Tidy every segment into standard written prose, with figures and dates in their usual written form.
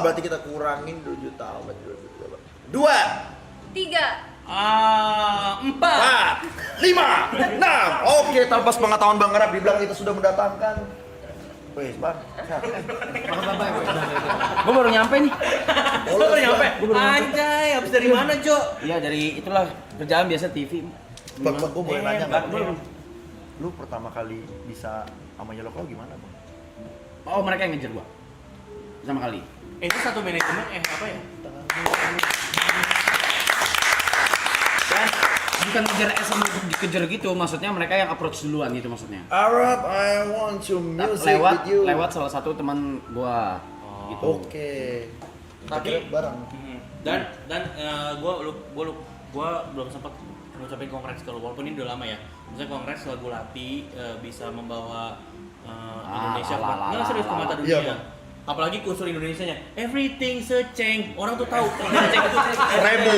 berarti kita kurangin 2 juta. 2 3 4 5 6. Oke, tanpa pengetahuan Bang Arab dibilang kita sudah mendatangkan. Wes, Bang. Gue baru nyampe nih. Lo baru nyampe? Anjay, habis dari mana, Jo? Iya dari itulah kerjaan biasa TV. Bang, gue boleh nanya nggak? Bang. Lu pertama kali bisa sama Yellow Claw gimana, Bang? Oh mereka yang ngejar gua. Pertama kali. Itu satu manajemen apa ya? Dan bukan ngejar sama dikejar gitu, maksudnya mereka yang approach duluan gitu maksudnya. Arab, I want to music with you. Lewat salah satu teman gua. Gitu. Oke. Tapi bareng. dan gua belum sempat ngucapin kongres kalau walaupun ini udah lama ya. Misalnya kongres lagu Lati bisa membawa Indonesia nggak serius ke mata dunia. Iya, Bang. Apalagi unsur Indonesianya, everything's a change. Orang tuh tahu change itu Rebu.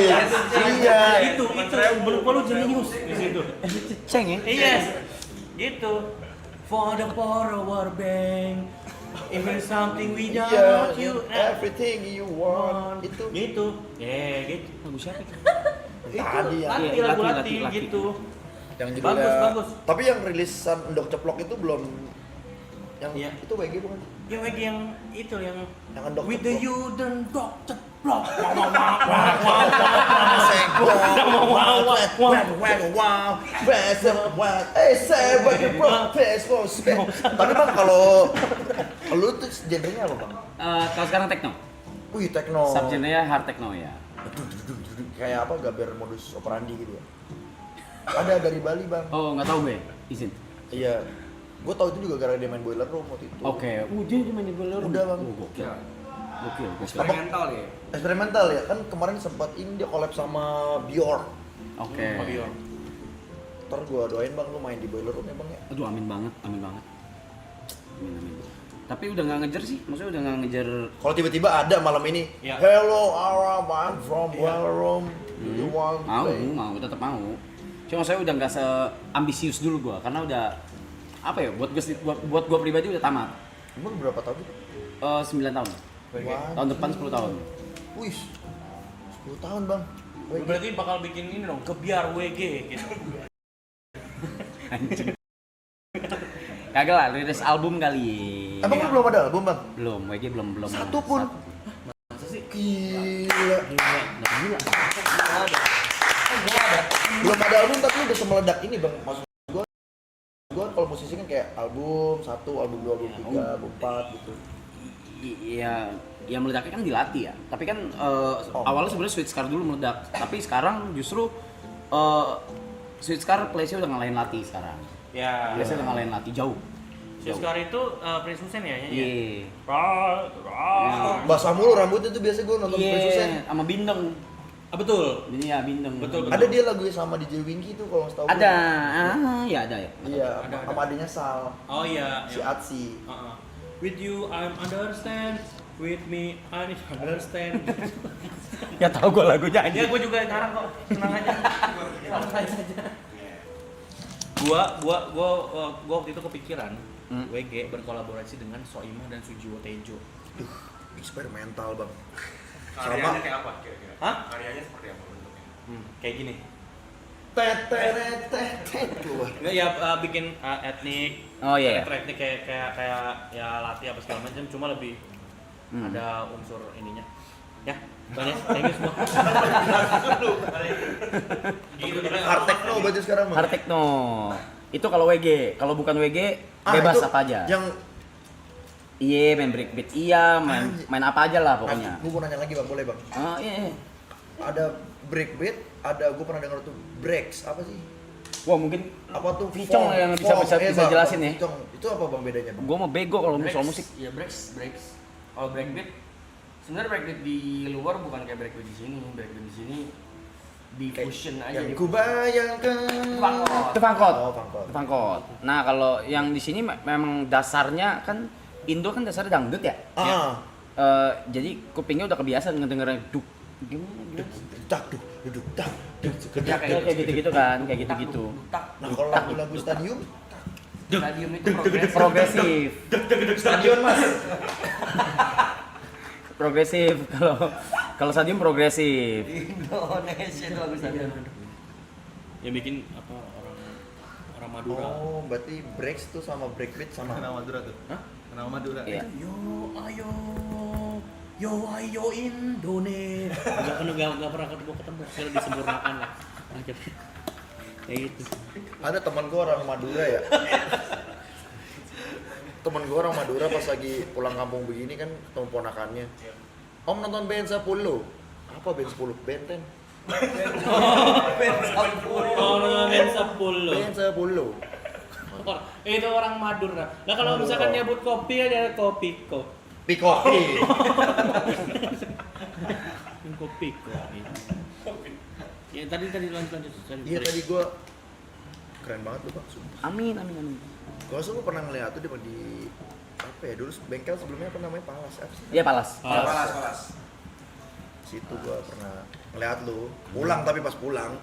Iya. itu berupa lu jenius di situ. Ceng ya? Yes, gitu. For the power bank, even something Iya, without you, everything you want. Itu gitu. Gitu. Lagu siapa itu? tadi ya. Lati, Iya, lagu Lati, Lati Lati. gitu. Yang Bagus. Tapi yang rilisan Endok Ceplok itu belum yang Iya. itu WG bukan? Yang lagi yang itu yang Yang Endok with the Ceplok. you dan dog ceplok. Tapi Bang kalau lu tuh genrenya apa Bang? Kalau sekarang techno. Wih techno. Subgenrenya hard techno ya. Kayak apa Gaber modus operandi gitu ya? Ada dari Bali Bang. Oh nggak tahu gue, izin. Iya. Gue tahu itu juga gara-gara dia main Boiler Room waktu itu. Oke, dia main di bola. Udah, Bang. Gokil. Gokil. Eksperimental ya. Eksperimental ya kan kemarin sempat ini dia collab sama Bjork. Oke. Ntar gue doain Bang lu main di Boiler Room ya Bang ya. Aduh amin banget, amin banget. Amin. Tapi udah nggak ngejar sih, maksudnya udah nggak ngejar. Kalau tiba-tiba ada malam ini, Ya. hello Arab, I'm from Boiler Room. Do you want to play? Mau, tetap mau. Cuma saya udah nggak seambisius dulu gua, karena udah apa ya, buat gua pribadi udah tamat. Umur berapa tahun itu? 9 tahun. Wah, Tahun depan 10 tahun. Wih, 10 tahun Bang. Lu berarti bakal bikin ini dong, kebiar WG gitu. Kagak lah, rilis album kali. Emang lu belum ada album Bang? Belum, WG belum. Satu pun? Masa sih? Gila. Gila. Belum ada album tapi udah semeledak ini Bang. Maksud gua kalau musisi kan kayak album 1, album 2, album 3, album 4 gitu. Iya, yang meledaknya kan dilatih ya. Tapi kan awalnya sebenarnya Sweet Scar dulu meledak. Tapi sekarang justru Sweet Scar place-nya udah ngalahin Lati sekarang. Ya. Place-nya udah ngalahin Lati jauh. Siskar itu Prince Hussein ya nyanyi. Iya. Basah mulu rambutnya tuh biasa gua nonton Prince Hussein. Iya, sama Bindeng. Betul. Ini ya Bindeng. Betul. Ada dia lagunya sama DJ Winky tuh kalau setahu Ada. gua. Ya ada ya. Iya, Ada. sama adanya Sal. Oh iya. Si Atsi. With you I'm understand. With me I understand. Ya tahu gua lagunya aja. Ya gue juga ngarang kok. Tenang aja. Santai aja. Gua waktu itu kepikiran WG berkolaborasi dengan Soimah dan Sujiwo Tejo. Eksperimental Bang. Karyanya kayak apa kira-kira? Hah? Karyanya seperti apa bentuknya? Kayak gini. Enggak Ya bikin etnik. Oh iya. Etnik kayak ya Lati apa segala macam cuma lebih ada unsur ininya. Ya, banyak. Thank you semua. Gitu Hard techno berarti sekarang Bang. Hard techno. Itu kalau WG, kalau bukan WG bebas itu apa aja. Yang Iya, main breakbeat iya, main apa aja lah pokoknya. Gue mau nanya lagi Bang, boleh Bang? Iya. Ada breakbeat, ada gue pernah dengar tuh breaks, apa sih? Wah, mungkin Apa tuh? Vicong Fong, yang bisa Bang, jelasin ya. Vicong. Itu apa Bang bedanya Bang? gua mau bego kalau soal musik. Ya breaks. Kalau breakbeat, sebenarnya breakbeat di luar bukan kayak breakbeat di sini. Breakbeat di sini di fusion aja. Yang ku bayangkan. Itu fangkot. Oh, fangkot. Itu fangkot. Nah, kalau yang di sini memang dasarnya kan Indo kan dasarnya dangdut ya. Jadi kupingnya udah kebiasaan ngedengerin duk gimana? Tak duh, duduk tak. Ya, kayak gitu-gitu kan, kayak gitu-gitu. Nah, kalau lagu-lagu stadium, Stadium itu progresif. Progresif. stadion Mas. progresif. Kalau stadium progresif. Indonesia itu lagu stadion. Yang bikin apa orang Madura. Oh, berarti breaks tuh sama breakbeat sama Nama Madura tuh. Hah? Nama Madura. Iya. Yo ayo Indonesia. Enggak pernah ketemu kalau disempurnakan lah. Akhirnya kayak gitu. Ada teman gue orang Madura ya. Temen gue orang Madura pas lagi pulang kampung begini kan ketemu ponakannya. Om nonton band 10. Apa band 10? Benten. Orang main 10. Band 10. Itu orang Madura. Nah kalau misalkan nyebut kopi ada kopi. Pikopi. Kopi. Ya tadi lanjut. Iya tadi gue keren banget tuh Bang. Sumpah. Amin. Gue gue pernah ngeliat tuh di apa ya dulu bengkel sebelumnya apa namanya Palas apa sih? Iya, Palas. Palas. Situ gue pernah ngeliat lu pulang tapi pas pulang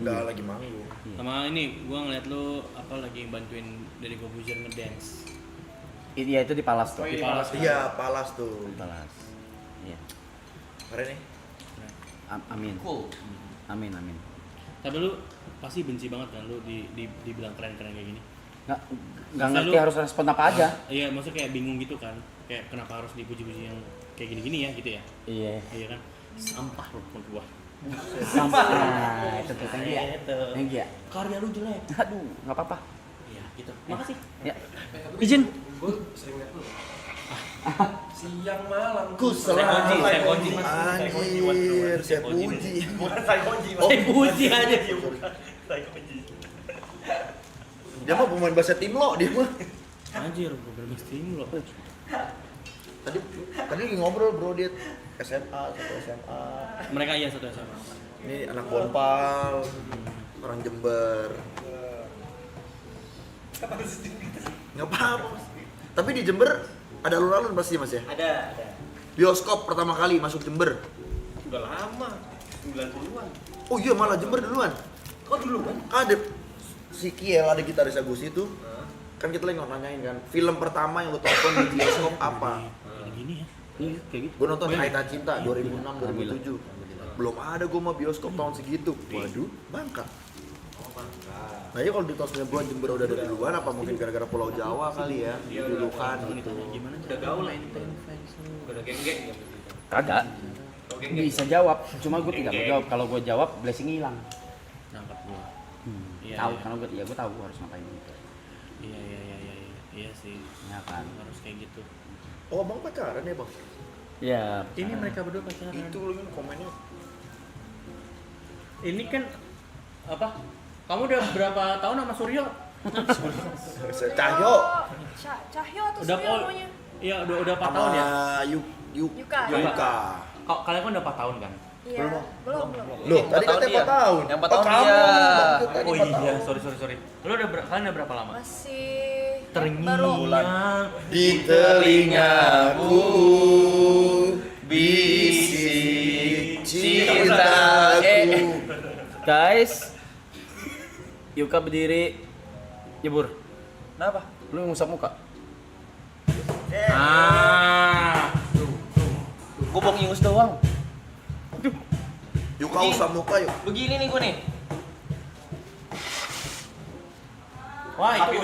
udah lagi manggung. Sama ini gua ngeliat lu apa lagi bantuin dari Corbuzier ngedance. Iya, itu di Palas tuh. Di Palas. Iya Palas tuh. Palas. Iya. Keren nih. Amin. Cool. Amin. Tapi lu pasti benci banget kan lu dibilang keren-keren kayak gini. Nggak Masa ngerti lu- harus respon apa aja. Iya, maksudnya kayak bingung gitu kan. Kayak kenapa harus dipuji-puji yang kayak gini-gini ya gitu ya. Iya. Iya kan? Sampah lu menurut gua. Sampai itu tuh thank you ya. Itu. Thank you ya. Karya lu jelek. Aduh, nggak apa-apa. Iya, gitu. Makasih. Ya. Izin. Gue sering liat lu. Siang malam. Ku Saya kunci, Mas. Anjir, saya puji. Bukan saya kunci. Saya puji aja. Dia mah pemain basket tim lo dia mah. Anjir, gua bener tim lo. Tadi lagi ngobrol bro dia SMA, satu SMA. Mereka iya satu sama. Ini anak Bonpal, orang Jember. Nggak apa-apa Mas. Tapi di Jember ada alun-alun pasti Mas ya? Ada. Bioskop pertama kali masuk Jember. Udah lama. 90-an. Oh iya malah Jember duluan. Oh dulu kan? Ada si Kiel ada gitaris Agus itu. Kan kita lagi nanyain kan, film pertama yang lu tonton di bioskop apa? Gini ya. Iya, kayak gitu. Gue nonton Aita Cinta 2006 2007. Belum ada gue mah bioskop tahun segitu. Waduh, Bangka. Nah ya kalau di tahun 90-an Jember udah ada duluan apa mungkin gara-gara Pulau Jawa kali ya? Dulukan gitu. Gimana? Udah gaul lah ini. Udah geng-geng. Kagak. Bisa jawab, cuma gue tidak mau jawab. Kalau gue jawab, blessing hilang. Nangkep gua. Iya, Tahu, iya. karena gue tahu harus ngapain gitu. Iya. Iya sih. Ya kan. Harus kayak gitu. Oh bang pacaran ya bang? Iya. Ini mereka berdua pacaran. Itu lu kan komennya. Ini kan apa? Kamu udah berapa tahun sama Suryo? Cahyo Cahyo atau Udah Suryo oh, namanya? iya udah 4 sama tahun ya. Yuka. Yuka. Kalian kan udah 4 tahun kan? Iya. Belum. Loh, tadi katanya 4 tahun. Yang 4 tahun kamu dia. maksud tadi Oh 4 iya, tahun. sorry. Lu udah kalian udah berapa lama? Masih Terngiang Di telingaku bisik cintaku. Guys, Yuka berdiri, jebur. Kenapa? Lu ngusap muka. Gue mau ngingus doang. Yuka usah muka yuk. Begini nih gue nih. Wah itu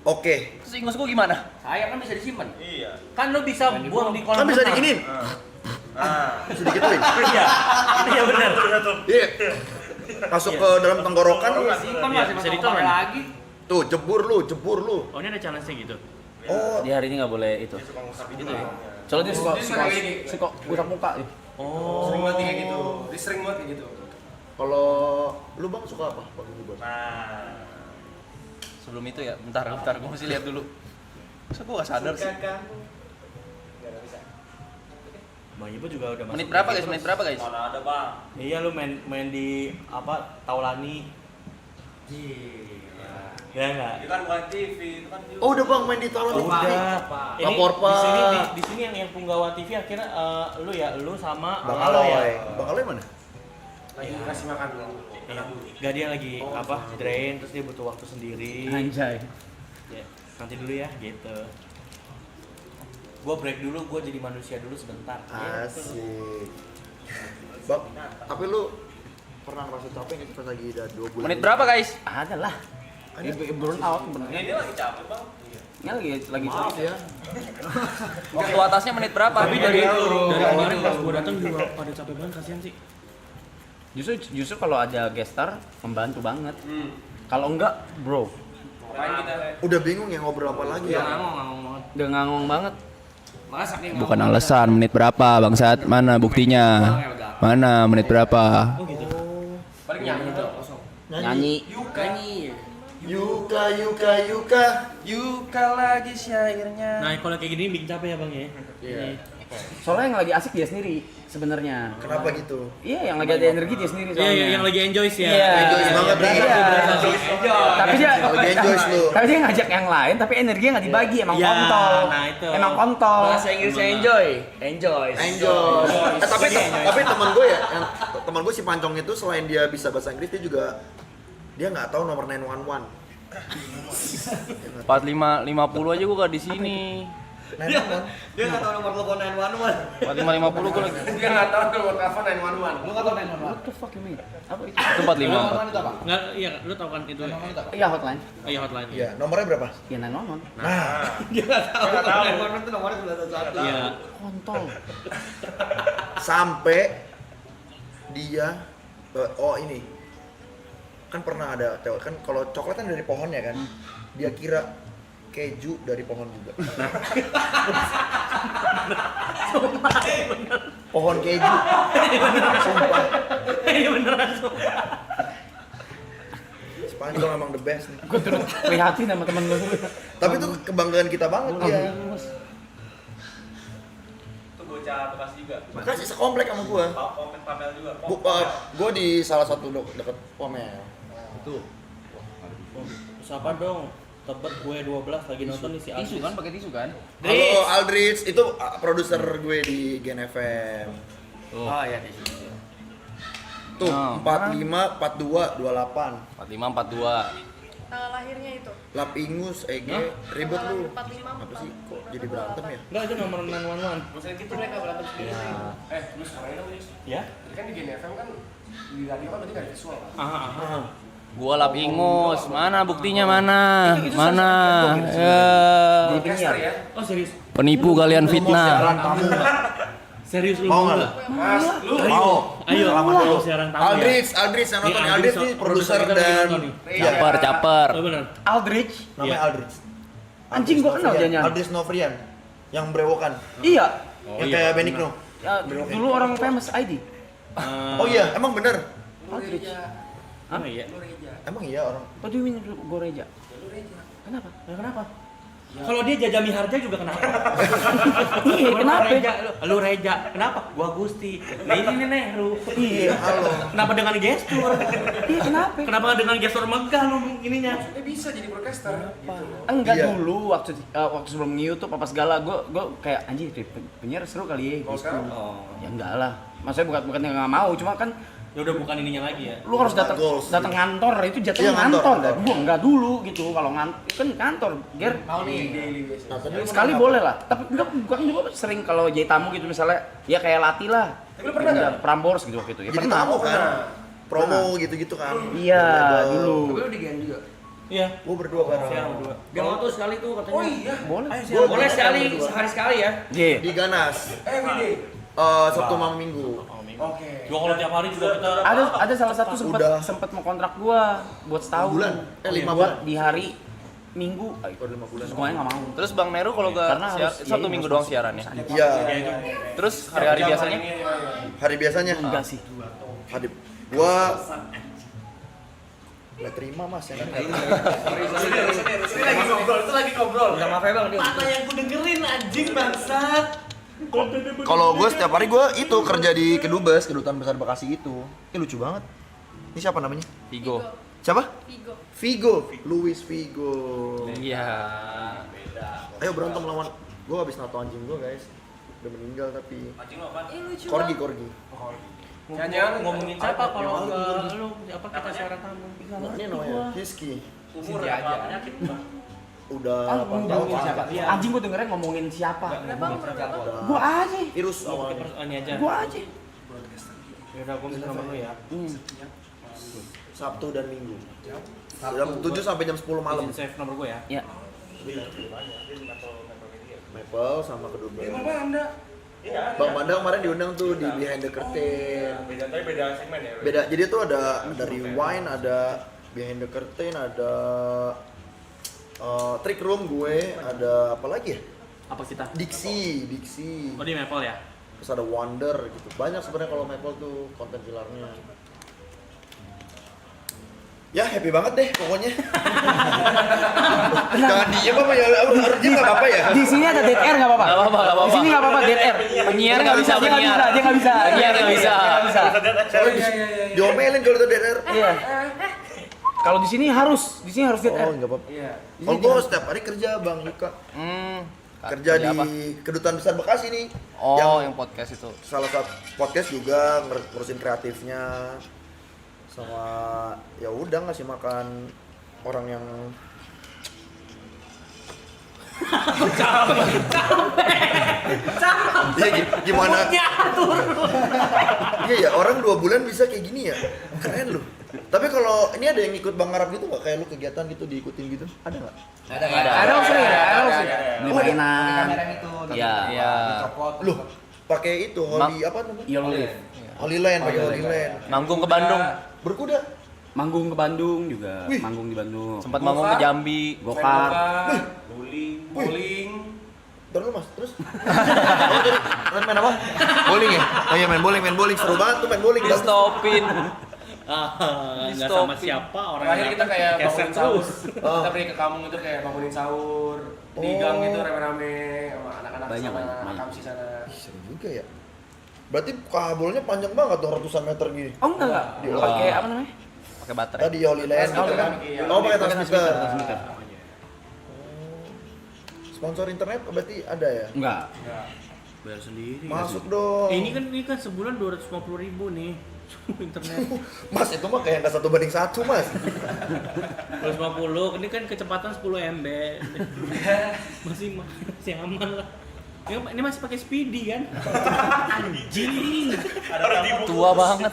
Oke. Terus ingus gue gimana? Sayap kan bisa disimpan. Iya. kan lu bisa buang di kolam Kan bisa renang. diginin. Bisa digituin. Iya benar. Iya. Masuk ke dalam tenggorokan. Simpan Iya, masih bisa bisa ditaruh. dipakai lagi. Tuh, jebur lu. Oh ini ada challenge-nya gitu. Oh, Di hari ini nggak boleh itu. Gitu ya. Soalnya dia suka Dia suka kayak gini. suka ngusap muka. Oh. Sering banget kayak gitu. Dia sering banget kayak gitu. kalau lu Bang suka apa? Bang Gubernur. Nah. Sebelum itu ya, bentar, gue mesti lihat dulu. Masa gue gak sadar sih? Bang Ibu juga udah masuk. Menit berapa guys? Menit berapa guys? Mana ada bang? Iya lu main di apa Taulani. Ya enggak? Itu kan bukan TV, itu kan Oh, udah Bang main di Talan. Udah. Ini Lapor, di sini Pak. di sini yang Punggawa TV akhirnya lu sama Bang Alo ya. Aloy. Bang Aloy mana? Lagi kasih makan dulu. Iya. Gak dia lagi apa drain terus dia butuh waktu sendiri. Anjay. Ya, nanti dulu ya gitu. Gue break dulu, gue jadi manusia dulu sebentar. Asik. Bang, tapi lu pernah ngerasa capek nggak sih pas lagi udah 2 bulan? Menit berapa guys? Ada lah. Burn out bener. Ini lagi capek bang. Ini lagi Maaf ya. Waktu atasnya menit berapa? Tapi dari kemarin pas gue datang juga pada capek banget, kasihan sih. Justru kalau ada guest star membantu banget. Kalau enggak, bro, Udah bingung ya ngobrol apa lagi ya? ngomong banget. udah ngangong banget. Makanya saking Bukan alasan menit berapa bangsat, mana buktinya? Mana menit berapa? Oh gitu. paling nyanyi tuh kosong. Nyanyi. Nyanyi. Yuka yuka yuka. Yuka lagi syairnya. Nah kalau kayak gini bikin capek ya bang ya. Iya. Soalnya yang lagi asik dia sendiri sebenarnya. Kenapa gitu? Iya, yang lagi ada energi dia sendiri soalnya. Iya, yang lagi enjoy sih ya. Iya. Enjoy banget nih. Iya. Tapi dia Lagi enjoy lu. tapi dia ngajak yang lain tapi energinya nggak dibagi, emang Iya, kontol. nah itu. Emang kontol. Bahasa Inggrisnya enjoy. Enjoy. Tapi teman gue ya, yang teman gue si Pancong itu selain dia bisa bahasa Inggris dia juga dia nggak tahu nomor 911. 45 50 aja gua gak di sini. 911. Dia enggak tahu nomor telepon 911. 45 50 gua lagi. Dia enggak tahu nomor telepon 911. Lu enggak tahu 911? What the fuck you mean? Apa itu? Itu 45. itu apa? Nggak, iya, lu tau kan itu. Iya, hotline. Iya hotline. Iya, nomornya berapa? Iya, 911. Dia enggak tahu. 911 itu nomornya 911. Iya. Kontol. Sampai dia ini kan pernah ada kan kalau coklat kan dari pohon ya kan, dia kira keju dari pohon juga. Pohon keju. Sumpah. Ini beneran. Spanyol memang the best nih. Gue turut prihatin sama temen gue. Tapi itu kebanggaan kita banget dia. Itu bocah bekas juga. Makanya sekomplek sama gua. Komen Pamel juga. Gua di salah satu deket Pomel. Itu. Siapa dong? Tebet gue 12 lagi nonton nih si Tisu Alvis. kan, pakai tisu kan? Halo Aldrich, itu produser gue di Gen FM. Oh iya di sini. Tuh, Oh. 45, 42, 28. 45 42. Tanggal lahirnya itu. Lapingus, EG, ribet lu. 45, Apa sih? Kok jadi berantem ya? Enggak, itu nomor 911. Maksudnya gitu mereka berantem sendiri. Lu sekarang dong, Nis. Ya? Tadi kan di Gen FM kan di radio kan berarti nggak ada visual kan? Aha. Gua lap ingus. Mana buktinya mana? Mana? Ya. Jadi penyiar. ya? Oh serius? Penipu kalian Siaran fitnah. tamu nggak? Serius lu Mau mau nggak? nggak? Mas, lu Ayo, ayo, Selamat mau dulu. siaran tamu ya? Aldrich yang nonton. Nih, Aldrich nih produser kita lagi dan nonton nih. iya, Caper, caper. Oh benar. Aldrich. namanya Iya. Aldrich. Anjing, gua kenal Novrian. dianya. Aldrich Novrian yang berewokan. Iya. Yang kayak Benigno. Ya, dulu orang famous ID. Oh iya, emang bener. Aldrich. Oh iya. Emang iya orang. What do you mean Goreja? Kenapa? Ya, kenapa? Kalau dia Jaja Miharja juga kenapa? Iya, kenapa? Reja, lu Reja. Kenapa? Gua Gusti. Nah ini nih Nehru. Iya, halo. Kenapa dengan gestur? Iya, kenapa? Kenapa dengan gestur megah lu ininya? bisa jadi broadcaster. Gitu. Enggak Iya. dulu waktu sebelum YouTube apa segala gue kayak anjir penyiar seru kali ya Kalau gitu. sekarang? Ya enggak lah. Maksudnya bukan yang nggak mau, cuma kan Ya udah bukan ininya lagi ya. lu harus datang Goals. kantor itu jatuhnya Iya, kantor. ngantor. Gua enggak dulu gitu. Kalau kan kantor, Ger. Mau nih daily biasa. Nah, tadi lu Sekali pernah boleh lah. Tapi enggak bukan juga sering kalau jadi tamu gitu misalnya ya kayak Lati lah. Tapi lu pernah nggak? Prambors gitu waktu itu. Ya jadi pernah. tamu kan? Promo gitu-gitu kan? Iya, Label. dulu. Tapi lu di Gen juga. Iya. Gua berdua bareng. Siaran berdua. Dia mau tuh sekali tuh katanya. Oh iya. Boleh. Boleh sekali, sehari sekali ya. Iya. Di Ganas. Everyday. Sabtu malam Minggu. Oke. Gua kalau tiap hari juga kita Ada salah satu Udah. sempat mau kontrak gua buat setahun. Bulan? 5 Buat bulan. di hari Minggu. Baru 5 bulan. Semuanya nggak mau. Terus Bang Meru kalau gak Karena siar, harus- Sabtu iya, Minggu harus doang masuk. siarannya. Iya. Terus hari-hari biasanya? Hari biasanya. Enggak sih. Hari gua nggak terima mas ya kan? Itu lagi ngobrol. Enggak maaf ya Bang, dia. Apa yang ku dengerin anjing bangsat? Kalau gue setiap hari gue itu kerja di Kedubes, Kedutaan Besar Bekasi itu. Ini lucu banget. Ini siapa namanya? Vigo. Siapa? Vigo. Vigo, Luis Vigo. Iya. Ayo berantem lawan. Gue habis nato anjing gue guys. Udah meninggal tapi. Ini lucu Korgi, banget. korgi. Jangan-jangan Ngomongin siapa kalau enggak lu apa kita siaran tamu? Ini namanya Hiski. umur aja. udah Ah, 8 tahun. ngomongin siapa? Iya. Anjing gua dengernya ngomongin siapa. Berapa? Udah Gua aja. virus awalnya. Oh, ini aja. Gua aja. Ya udah, gua minta nomor lu ya. Sabtu dan Minggu. Jam 7 sampai jam 10 malam. Izin save nomor gua ya. Ya. Maple sama kedua Bang Banda kemarin diundang tuh di Behind the Curtain. Beda segmen ya. Beda, jadi tuh ada Rewind, ada Behind the Curtain, ada Trick Room gue, ada apa lagi ya? Apa kita? Dixie. Oh, di Maple ya. Terus ada Wonder gitu. Banyak sebenarnya kalau Maple tuh konten pilarnya. Ya happy banget deh pokoknya. Jangan diem apa ya, harus diem nggak apa-apa ya. Di sini ada dead air enggak apa-apa? Nggak apa-apa, nggak apa-apa. Di sini enggak apa-apa dead air. Penyiar nggak bisa, Dia nggak bisa, dia nggak bisa. Penyiar nggak bisa. Diomelin kalau itu DNR. Iya. Kalau di sini harus dead air. Oh nggak apa-apa. Iya. Kalau gue setiap hari kerja Bang Yuka. Kerja di apa? Kedutaan Besar Bekasi nih. Oh, yang podcast itu. Salah satu podcast juga ngurusin kreatifnya. Sama ya udah ngasih makan orang yang ya gimana? Iya ya, orang 2 bulan bisa kayak gini ya, keren loh. Tapi kalau ini ada yang ikut Bang Arab gitu nggak, kayak lu kegiatan gitu diikutin gitu, ada nggak? Ada maksudnya ya, ada maksudnya. Beli mainan. Iya. Iya. Lu pakai itu Holy apa namanya? Yolive. Holy Land, pakai Holy Land. Manggung ke Bandung. Berkuda. Manggung ke Bandung juga, Wih. manggung di Bandung. Sempat manggung ke Jambi. Gokar. Bowling. Ntar lu mas, terus? Main apa? Bowling ya? Oh iya main bowling seru banget tuh main bowling. Di stopin. Nggak sama siapa orang Terakhir kita kayak keset bangunin sahur. terus. Kita pergi ke kampung itu kayak bangunin sahur di gang gitu rame-rame sama anak-anak Banyak, sana, banyak. Akamsi sana. Ih, seru juga ya. Berarti kabelnya panjang banget tuh ratusan meter gini. Oh enggak. Pakai apa namanya? Pakai baterai. Tadi Holy Land gitu kan. Iya. Oh pakai transmitter. Transmitter. Sponsor internet berarti ada ya? Enggak. Bayar sendiri. Masuk dong. Ini kan sebulan 250.000 nih. Internet. Mas itu mah kayak nggak 1:1 mas. 250, ini kan kecepatan 10 MB. masih aman lah. Ini masih pakai speedy kan? Anjing. Tua banget.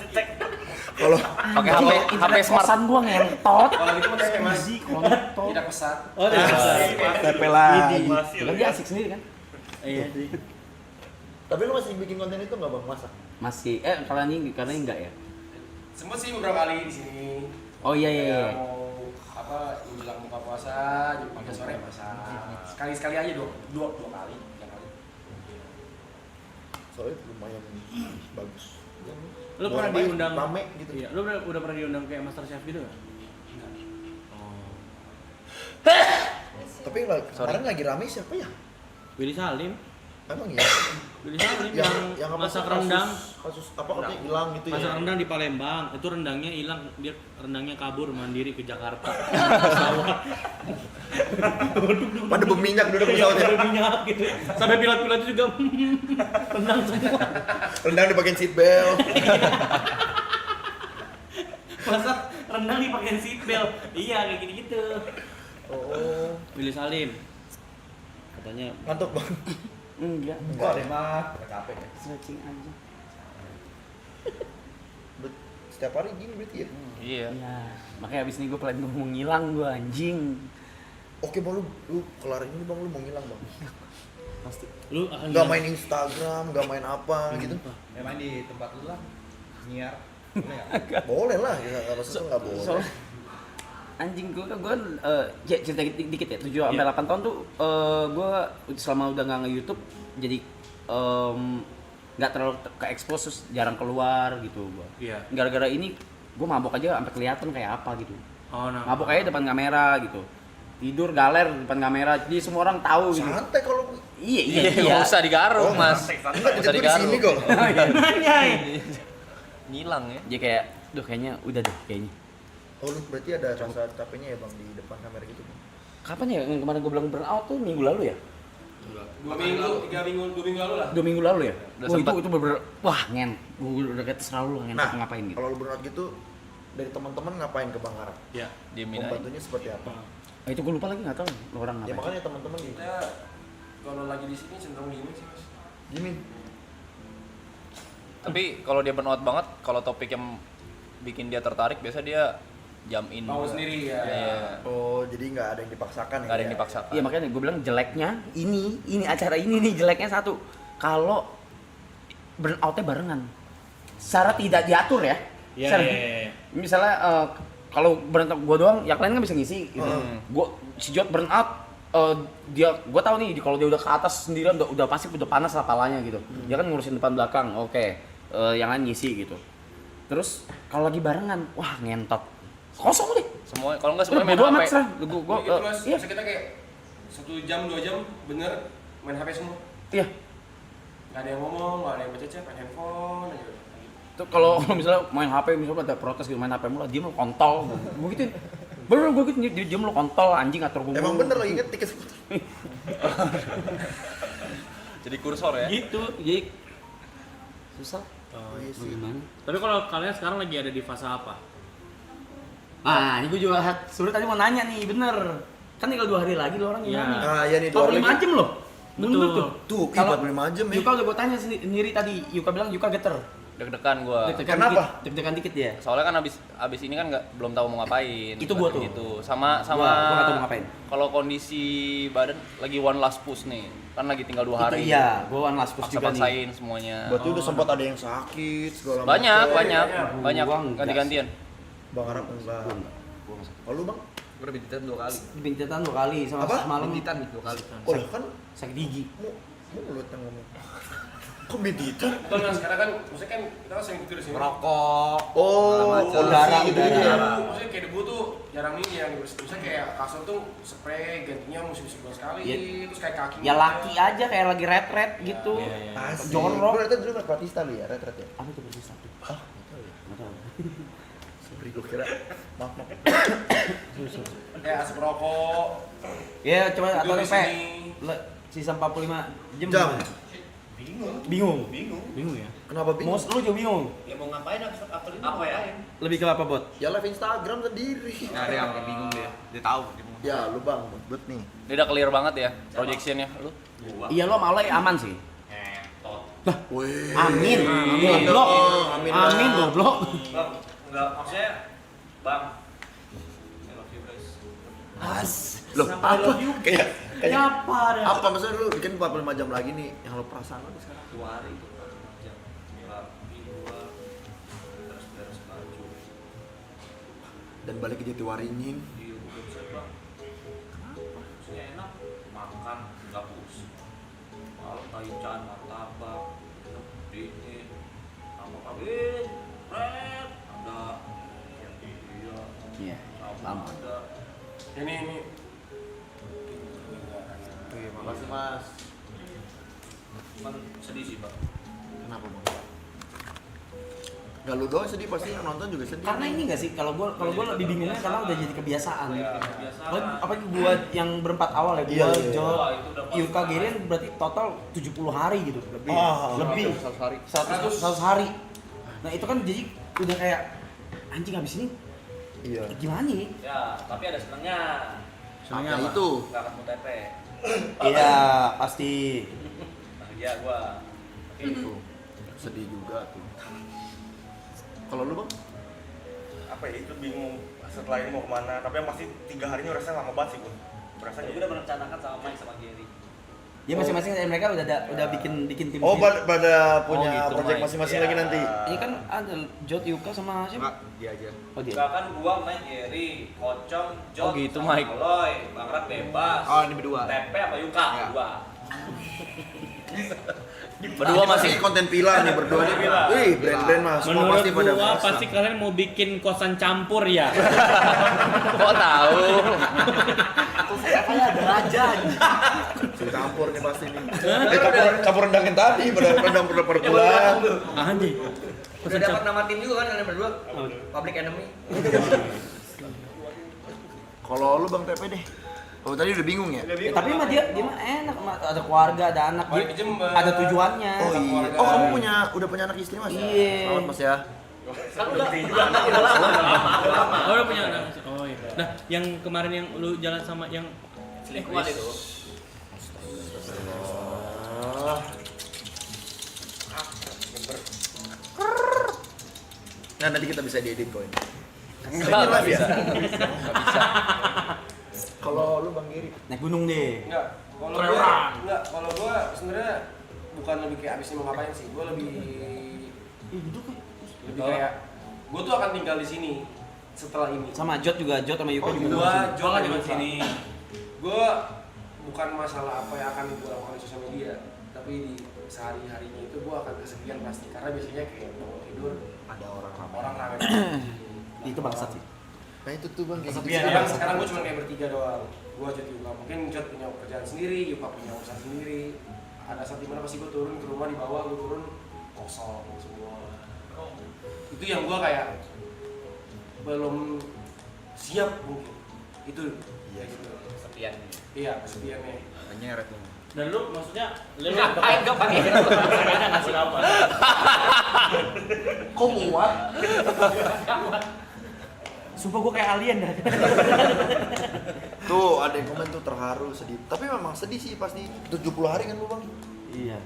Kalau Pakai HP smart. Kosan gua ngentot. Kalau gitu mah kayak masih tidak pesat. Oh, TP lagi. Kan dia asik sendiri kan? iya sih. tapi lu masih bikin konten itu nggak bang masak? Masih karena ini enggak ya. Sempet sih beberapa kali di sini. Oh iya. Ya, mau apa menjelang buka puasa, jadi pagi sore masak. Sekali-sekali aja dua kali, 3 kali. Soalnya lumayan bagus. Lu pernah diundang rame gitu. Iya, lu udah pernah diundang kayak Master Chef gitu nggak? Tapi kemarin lagi rame siapa ya? Willy Salim. Emang ya? Willy Salim yang apa masak sih, rendang. kasus apa katanya hilang gitu Masak ya? rendang di Palembang, itu rendangnya hilang, dia rendangnya kabur mandiri ke Jakarta. Pesawat. Pada berminyak duduk pesawatnya. Minyak gitu. Sampai pilot-pilot juga rendang semua. Rendang dipakein seat belt. Masa rendang dipakein seatbelt. Iya kayak gitu. Oh, Willy Salim. Katanya ngantuk bang. Enggak. Enggak deh mah, capek ya. Stretching aja. Setiap hari gini berarti ya? Iya. Iya. Makanya abis ini gue plan gue mau ngilang gue anjing. Oke bang, lu kelar ini bang, lu mau ngilang bang? Pasti. lu akan Gak main Instagram, gak main apa gitu? Ya main di tempat lu lah, nyiar. Boleh lah, ya maksudnya nggak boleh. So, anjing gue ya cerita dikit ya 7 sampai 8 tahun tuh gue selama udah nggak nge-YouTube jadi nggak terlalu ke expose terus jarang keluar gitu gue. Iya. Gara-gara ini gue mabok aja sampai kelihatan kayak apa gitu. Oh, nah. Mabok aja depan kamera gitu. Tidur galer depan kamera jadi semua orang tahu gitu. Santai kalau Iya. Nggak usah digaruk, Mas. enggak Nggak usah di sini kok. Ngilang ya. Jadi kayak duh kayaknya udah deh kayaknya. Oh lu berarti ada rasa capeknya ya bang di depan kamera gitu? Kapan ya yang kemarin gue bilang burnout tuh minggu lalu ya? 2 minggu lalu lah. 2 minggu lalu ya? Udah Wah, sempet. itu bener-bener wah gue udah kayak terserah lu ngentot Nah, ngapain gitu. kalau lu burnout gitu dari teman-teman ngapain ke Bang Arab? Ya. Diemin aja. Membantunya seperti apa? Itu gue lupa lagi nggak tahu orang Ya apa. makanya teman-teman gitu. Kita kalau lagi di sini cenderung gini sih mas. Gini. Tapi kalau dia burnout banget, kalau topik yang bikin dia tertarik, biasa dia jump in. Mau juga. sendiri ya. Iya. Oh, jadi nggak ada yang dipaksakan Nggak ada yang ya? dipaksakan. Iya makanya gue bilang jeleknya ini acara ini nih jeleknya satu. Kalau burnoutnya barengan, secara tidak diatur ya. Iya, Secara- iya, iya. Misalnya kalau burnout gue doang, yang lain kan bisa ngisi. Gitu. Si Jod burnout, gue tahu nih kalau dia udah ke atas sendirian udah pasti udah panas lah palanya gitu. Dia kan ngurusin depan belakang, oke. Yang lain ngisi gitu. Terus kalau lagi barengan, wah ngentot, kosong deh. Semua kalau nggak semuanya main Bodo amat HP. serah. Gitu mas, Iya. bisa kita kayak 1 jam 2 jam bener main HP semua. Iya. Gak ada yang ngomong, gak ada yang baca chat, main handphone aja. Tuh kalau misalnya main HP misalnya ada protes gitu main HP mulu, dia mau kontol. Gue gituin. Bener gue gitu dia lu kontol anjing atur gue. Emang bener lagi inget tiket Jadi kursor ya. Gitu, jadi susah. Oh iya sih. Gimana? Tapi kalau kalian sekarang lagi ada di fase apa? Ah, ini gue juga suruh tadi mau nanya nih, bener. Kan tinggal 2 hari lagi lo orang Iya. gimana? Ah iya nih 2 hari 45 lagi. jam loh. Mundur Betul. tuh. Tuh, Kalau 45 jam ya. Yuka udah gue tanya sendiri tadi, Yuka bilang Yuka geter. Deg-degan gua. Deg-degan Kenapa? dikit, deg-degan dikit ya. Soalnya kan abis ini kan belum tahu mau ngapain. Itu gua tuh. Gitu. Sama Gua nggak tahu mau ngapain. Kalau kondisi badan lagi one last push nih, kan lagi tinggal 2 hari. Itu iya, gue one last push juga nih. Paksa-paksain semuanya. Berarti udah sempat ada yang sakit segala macam. Banyak, banyak, Gua banyak enggak. ganti-gantian. Bang Arab enggak. Gua enggak, gua enggak sakit. Oh lu Bang? Gue udah bintitan 2 kali. Bintitan 2 kali sama Apa? semalam Bintitan 2 kali. Oh lah kan sakit gigi. mulut yang ngomong. Kok bintitan? Betul mas, sekarang kan, maksudnya kan kita kan sering tidur di sini. Rokok. Oh, udara, gitu udara. ya. Maksudnya kayak debu tuh jarang nih yang misalnya kayak kasur tuh spray gantinya mesti sebulan sekali, Ya. terus kayak kaki. Ya laki aja kayak lagi red gitu. Iya, iya. Asik. Jorok. Gue ternyata dulu nggak Batista lu ya, retret ya. Apa tuh bersisa tuh? Ah, Enggak tahu. sorry gue kira. Maaf. Kayak asap rokok. Ya coba Tidur atau di Pe. sini. Sisa 45 jam. Jam. gimana? Bingung. Bingung ya? Kenapa bingung? Mus lu juga bingung. Ya mau ngapain apa ya? Lebih ke apa, Bot? Ya live Instagram sendiri. Nah, dia makin bingung dia. Dia tahu. Ya lu Bang, bet nih. Dia udah clear banget ya projectionnya lu. Iya lo sama Allah aman sih. Wih. Amin. Amin. Goblok. Amin. Amin goblok. Bang, enggak maksudnya Bang. I love you guys. Loh, apa? Kayak Apa ya? apa maksudnya lu bikin 45 jam lagi nih yang lu perasaan lu sekarang? 2 hari itu jam rapi gua beres-beres baju Dan balik ke Jatiwaringin. di website Bang. Kenapa? Maksudnya enak makan nggak pusing. Malam taichan martabak dingin sama kawin red ada iya Iya. sama Lama. ada Ini. Oke, makasih Mas. cuman sedih sih Bang. Kenapa Bang? Gak lu doang sedih, pasti yang nonton juga sedih. Karena ini enggak sih kalau gua lebih bingungnya karena udah jadi kebiasaan. Kebiasaan. Apalagi gua yang berempat awal ya, Iya, gua iya. Jod, Wah, itu udah pasti. Yuka Gerin berarti total 70 hari gitu. Lebih. Ah, Lebih. 100 hari. 100 hari. Nah, itu kan jadi udah kayak anjing habis ini Iya. gimana nih? Ya, tapi ada senangnya. Senangnya itu. Nggak ketemu Tepe. Iya, pasti. Bahagia gua. Oke. Itu. Sedih juga tuh. Kalau lu Bang? Apa ya, itu bingung setelah ini mau kemana, tapi yang pasti 3 hari ini rasanya lama banget sih gue berasanya. Gue udah merencanakan sama Mike sama Gary. Ya masing-masing dari mereka udah bikin tim. Oh, sendiri. pada punya gitu, project Mike. masing-masing Iya. lagi nanti. Ini kan ada Jod, Yuka sama siapa? Enggak, dia aja. Oh dia. Enggak kan gua, Mike, Gary, Kocong, Jot, Oh, gitu, sama Mike. Oloy, Bang Rat bebas. Oh, ini berdua. Tepe sama Yuka, Ya. dua. Berdua masih konten pilar nih berdua nih. Pilar. Wih, brand-brand Mas. Semua Menurut pasti pada gua merasa. pasti kalian mau bikin kosan campur ya. kok tahu. Kayak ada raja anjing. Campur nih pasti nih. Campur rendangin tadi pada rendang per bulan. Anjing. Udah dapat nama tim juga kan kalian berdua? Public Enemy. Kalau lu Bang Tepe deh. Oh, tadi udah bingung ya? Ya, tapi mah dia mah enak, mah ada keluarga, ada anak, Balik ke Jember. ada tujuannya. Oh iya. Oh, kamu udah punya anak istri Mas? Iya. Selamat Mas ya. Kan udah lama. Oh, udah punya anak. Oh iya. Nah, yang kemarin yang lu jalan sama yang Selingkuhan itu. Nah, nanti kita bisa diedit kok ini. Enggak bisa. Kalau lu Bang Giri, Naik gunung deh. Enggak, kalau gua sebenarnya bukan lebih kayak abis ini mau ngapain sih. Gua lebih kayak gua tuh akan tinggal di sini setelah ini. Sama Jot juga, Jot sama Yuka juga. Gua Jualan di sini. Gua bukan masalah apa yang akan gua lakukan di sosial media, tapi di sehari-harinya itu gua akan kesepian pasti karena biasanya kayak bangun tidur ada orang orang rame. Itu bangsat sih. Nah itu tuh Bang, kayak gitu. Sekarang gua cuma kayak bertiga doang. Gua Jot Yuka, mungkin Jot punya pekerjaan sendiri, Yuka punya usaha sendiri. Ada saat dimana pasti gua turun ke rumah, di bawah gua turun kosong semua. Itu yang gua kayak belum siap mungkin. Itu Iya. gitu. Kesepian. Iya, kesepiannya. Nyeret nih. Dan lu maksudnya lu Ngapain gak pakai? sepeda ngasih apa? Kok muat? Sumpah gua kayak alien dah. Tuh ada yang komen tuh terharu, sedih. Tapi memang sedih sih pasti. 70 hari kan lu Bang? Iya.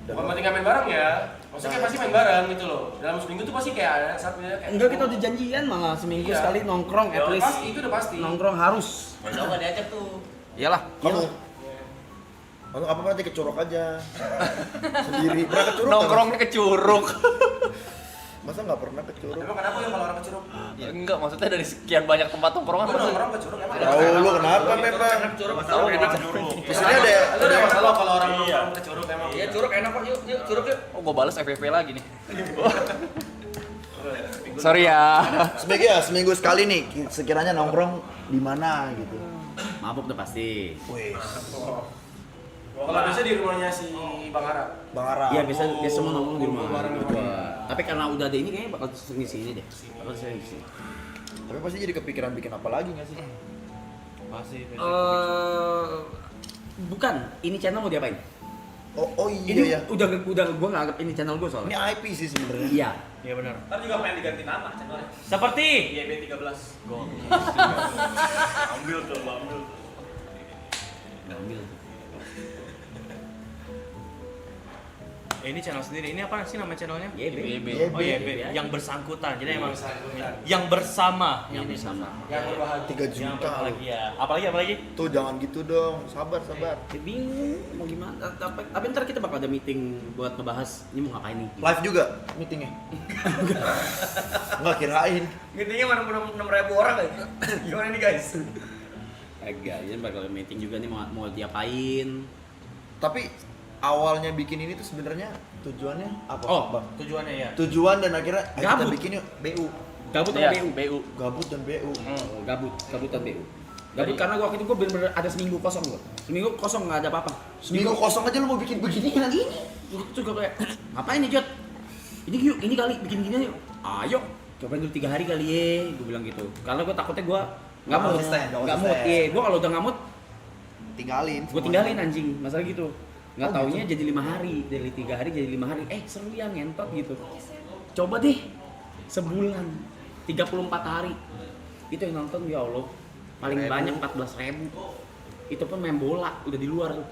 Bukan berarti nggak main bareng ya, maksudnya kayak pasti main bareng gitu loh. Dalam seminggu tuh pasti kayak ada saatnya kayak Enggak, kita udah janjian malah seminggu Iya. sekali nongkrong at least. pasti, itu udah pasti. Nongkrong harus. Besok gak diajak tuh. Iyalah. Kamu? Kamu apa nanti ke Curug aja? Sendiri. Pernah ke Curug? Nongkrongnya ke Curug. Masa nggak pernah ke Curug? Emang kenapa ya kalau orang ke Curug? Ya, enggak, maksudnya dari sekian banyak tempat tongkrongan Lu masa nongkrong ke Curug emang? Tahu lu kenapa memang? tahu enak. Di sini ada Lu udah masalah kalau orang nongkrong ke Curug emang? Iya, curug enak kok. Yuk, curug yuk. Oh, gua balas FVP lagi nih. Sorry ya. seminggu sekali nih sekiranya nongkrong di mana gitu. Mabuk udah pasti. Wih, Kalau biasa di rumahnya si Bang Ara. Bang Ara. Iya, biasa mau nongkrong di rumah. Bareng Berdua. Tapi karena udah ada ini kayaknya bakal sering di sini deh. Bakal sering di sini. Tapi pasti jadi kepikiran bikin apa lagi nggak sih? Pasti. Bukan, ini channel mau diapain? Oh Ini iya ya. udah gua nggak anggap ini channel gua Ini soalnya. IP sih sebenarnya. Iya. Iya benar. Ntar juga pengen diganti nama channelnya. Seperti YB13. Gol. Ambil tuh, ambil. Ngambil. Ini channel sendiri. Ini apa sih nama channelnya? YB. Oh iya, yang bersangkutan. Jadi emang yang bersama. Yang bersama. Yang berbahagia. 3 Yang juta. apalagi ya? Apalagi? Tuh jangan gitu dong. Sabar. Ya, bingung mau gimana. Tapi ntar kita bakal ada meeting buat ngebahas ini mau ngapain nih. Live juga meetingnya. Nggak kirain. Meetingnya mana 6.000 orang kali. Gimana nih guys? Agak, ini bakal meeting juga nih mau diapain. Tapi awalnya bikin ini tuh sebenarnya tujuannya apa, Oh. Bang? Tujuannya ya. Tujuan dan akhirnya ayo kita Gabut. bikin yuk BU. Gabut Iya, sama BU. BU. Gabut dan BU. Gabutan BU. Gabut karena waktu itu gue bener-bener ada seminggu kosong gue. Seminggu kosong nggak ada apa-apa. Seminggu kosong aja lu mau bikin beginian. Ini itu juga kayak ngapain nih Jot? Ini yuk, ini kali bikin gini yuk. Ayo, cobain dulu 3 hari kali ya, gue bilang gitu. Karena gue takutnya gue nggak mood, konsisten, nggak nggak mood. konsisten. Iya, gue kalau udah nggak mood, Tinggalin. gue tinggalin anjing. Masalah gitu. Nggak Oh, taunya jadi 5 hari, dari 3 hari jadi 5 hari. Seru ya ngentot gitu. Coba deh, sebulan, 34 hari. Itu yang nonton ya Allah, paling banyak 14.000. Itu pun main bola, udah di luar tuh.